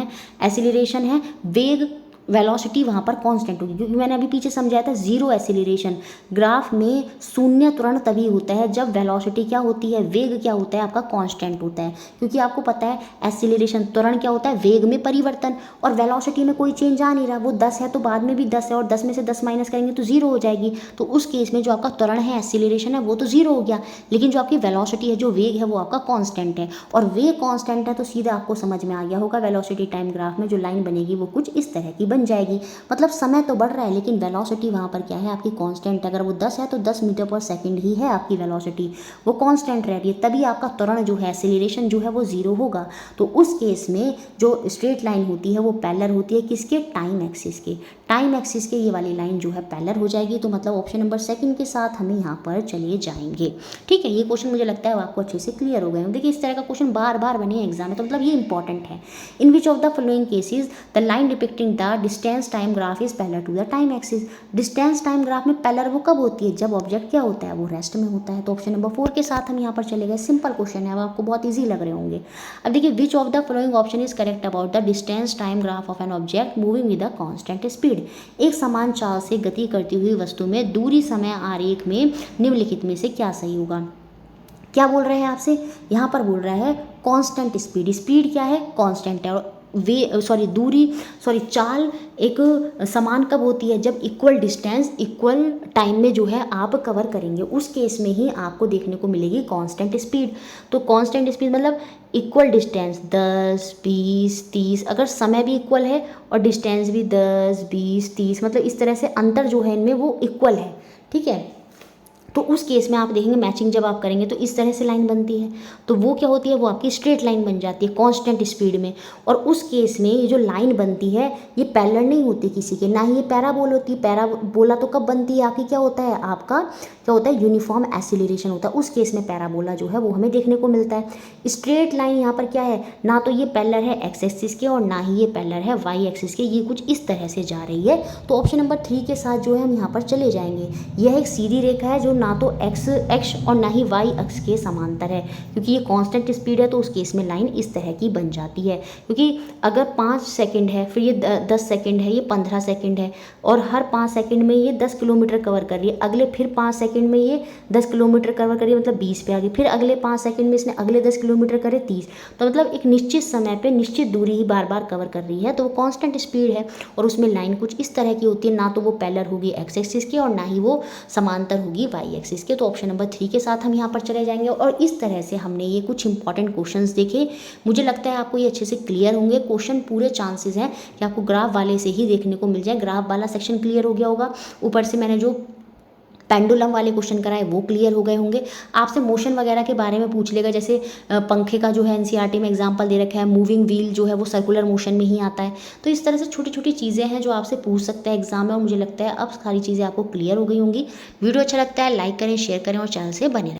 है, वेग वेलोसिटी वहाँ पर कांस्टेंट होगी, क्योंकि मैंने अभी पीछे समझाया था जीरो एक्सीलरेशन ग्राफ में शून्य त्वरण तभी होता है जब वेलोसिटी क्या होती है, वेग क्या होता है आपका, कांस्टेंट होता है। क्योंकि आपको पता है एक्सीलरेशन त्वरण क्या होता है, वेग में परिवर्तन, और वेलोसिटी में कोई चेंज आ नहीं रहा, वो 10 है तो बाद में भी 10 है, और 10 में से 10 माइनस करेंगे तो जीरो हो जाएगी। तो उस केस में जो आपका त्वरण है, एक्सीलरेशन है, वो तो जीरो हो गया, लेकिन जो आपकी वेलोसिटी है, जो वेग है, वो आपका कांस्टेंट है, और वेग कांस्टेंट है तो सीधा आपको समझ में आ गया होगा वेलोसिटी टाइम ग्राफ में जो लाइन बनेगी वो कुछ इस तरह की बन जाएगी। मतलब समय तो बढ़ रहा है लेकिन वेलोसिटी वहाँ पर क्या है, आपकी कांस्टेंट। अगर वो 10 है तो 10 मीटर पर सेकंड ही है आपकी वेलोसिटी, वो कांस्टेंट रह रही है, तभी आपका त्वरण जो है, एक्सीलरेशन जो है वो जीरो होगा। तो उस केस में जो स्ट्रेट लाइन होती है वो पैरेलल होती है, किसके, टाइम एक्सिस के। टाइम एक्सिस के ये वाली लाइन जो है पैरेलल हो जाएगी। तो मतलब ऑप्शन नंबर सेकंड के साथ हमें यहाँ पर चले जाएंगे। ठीक है, ये क्वेश्चन मुझे लगता है आपको अच्छे से क्लियर हो गए हैं। देखिए इस तरह का क्वेश्चन बार बार बने एग्जाम में, तो मतलब ये इंपॉर्टेंट है। In which of the following cases the line depicting the distance time graph is parallel to the time axis. Distance time graph में पैरेलल वो कब होती है, जब ऑब्जेक्ट क्या होता है, वो रेस्ट में होता है। तो ऑप्शन नंबर 4 के साथ हम यहाँ पर चले गए। सिंपल क्वेश्चन है, अब आपको बहुत ईजी लग रहे होंगे। अब देखिए विच of the following option is correct about the distance time graph of an object moving with a constant speed. एक समान चाल से गति करती हुई वस्तु में दूरी समय आरेख में निम्नलिखित में से क्या सही होगा। क्या बोल रहा है आपसे, यहाँ पर बोल रहा है कांस्टेंट स्पीड। स्पीड क्या है, कांस्टेंट है। और चाल एक समान कब होती है, जब इक्वल डिस्टेंस इक्वल टाइम में जो है आप कवर करेंगे, उस केस में ही आपको देखने को मिलेगी कांस्टेंट स्पीड। तो कांस्टेंट स्पीड मतलब इक्वल डिस्टेंस 10, 20, 30, अगर समय भी इक्वल है और डिस्टेंस भी 10, 20, 30, मतलब इस तरह से अंतर जो है इनमें वो इक्वल है, ठीक है। तो उस केस में आप देखेंगे मैचिंग जब आप करेंगे तो इस तरह से लाइन बनती है, तो वो क्या होती है, वो आपकी स्ट्रेट लाइन बन जाती है कांस्टेंट स्पीड में। और उस केस में ये जो लाइन बनती है ये पैरेलल नहीं होती किसी के, ना ही ये पैराबोल होती है। पैराबोला तो कब बनती है आपकी, क्या होता है आपका, क्या होता है, यूनिफॉर्म एक्सीलरेशन होता है, उस केस में पैराबोला जो है वो हमें देखने को मिलता है। स्ट्रेट लाइन यहाँ पर क्या है, ना तो ये पैरेलल है एक्स एक्सिस के और ना ही ये पैरेलल है वाई एक्सिस के, ये कुछ इस तरह से जा रही है। तो ऑप्शन नंबर 3 के साथ जो है हम यहाँ पर चले जाएंगे। यह एक सीधी रेखा है जो ना तो एक्स और ना ही वाई अक्ष के समांतर है, क्योंकि ये कांस्टेंट स्पीड है तो उस केस में लाइन इस तरह की बन जाती है। क्योंकि अगर 5 सेकंड है, फिर ये 10 सेकंड है, ये 15 सेकंड है, और हर 5 सेकंड में ये 10 किलोमीटर कवर कर रही है, अगले फिर 5 सेकंड में ये 10 किलोमीटर कवर कर रही है, मतलब 20 पे आ गई, फिर अगले 5 सेकंड में इसने अगले 10 किलोमीटर करे 30, तो मतलब एक निश्चित समय पे निश्चित दूरी ही बार बार कवर कर रही है, तो वो कांस्टेंट स्पीड है। और उसमें लाइन कुछ इस तरह की होती है, ना तो वो पैरेलल होगी एक्स एक्सिस की और ना ही वो समांतर होगी वाई एक्सिस के। तो ऑप्शन नंबर 3 के साथ हम यहाँ पर चले जाएंगे। और इस तरह से हमने ये कुछ इंपॉर्टेंट क्वेश्चंस देखे, मुझे लगता है आपको ये अच्छे से क्लियर होंगे। क्वेश्चन पूरे चांसेस हैं कि आपको ग्राफ वाले से ही देखने को मिल जाए। ग्राफ वाला सेक्शन क्लियर हो गया होगा, ऊपर से मैंने जो पेंडुलम वाले क्वेश्चन कराए वो क्लियर हो गए होंगे। आपसे मोशन वगैरह के बारे में पूछ लेगा, जैसे पंखे का जो है एनसीईआरटी में एग्जांपल दे रखा है, मूविंग व्हील जो है वो सर्कुलर मोशन में ही आता है। तो इस तरह से छोटी छोटी चीज़ें हैं जो आपसे पूछ सकता है एग्जाम में, और मुझे लगता है अब सारी चीज़ें आपको क्लियर हो गई होंगी। वीडियो अच्छा लगता है लाइक करें, शेयर करें और चैनल से बने रहें।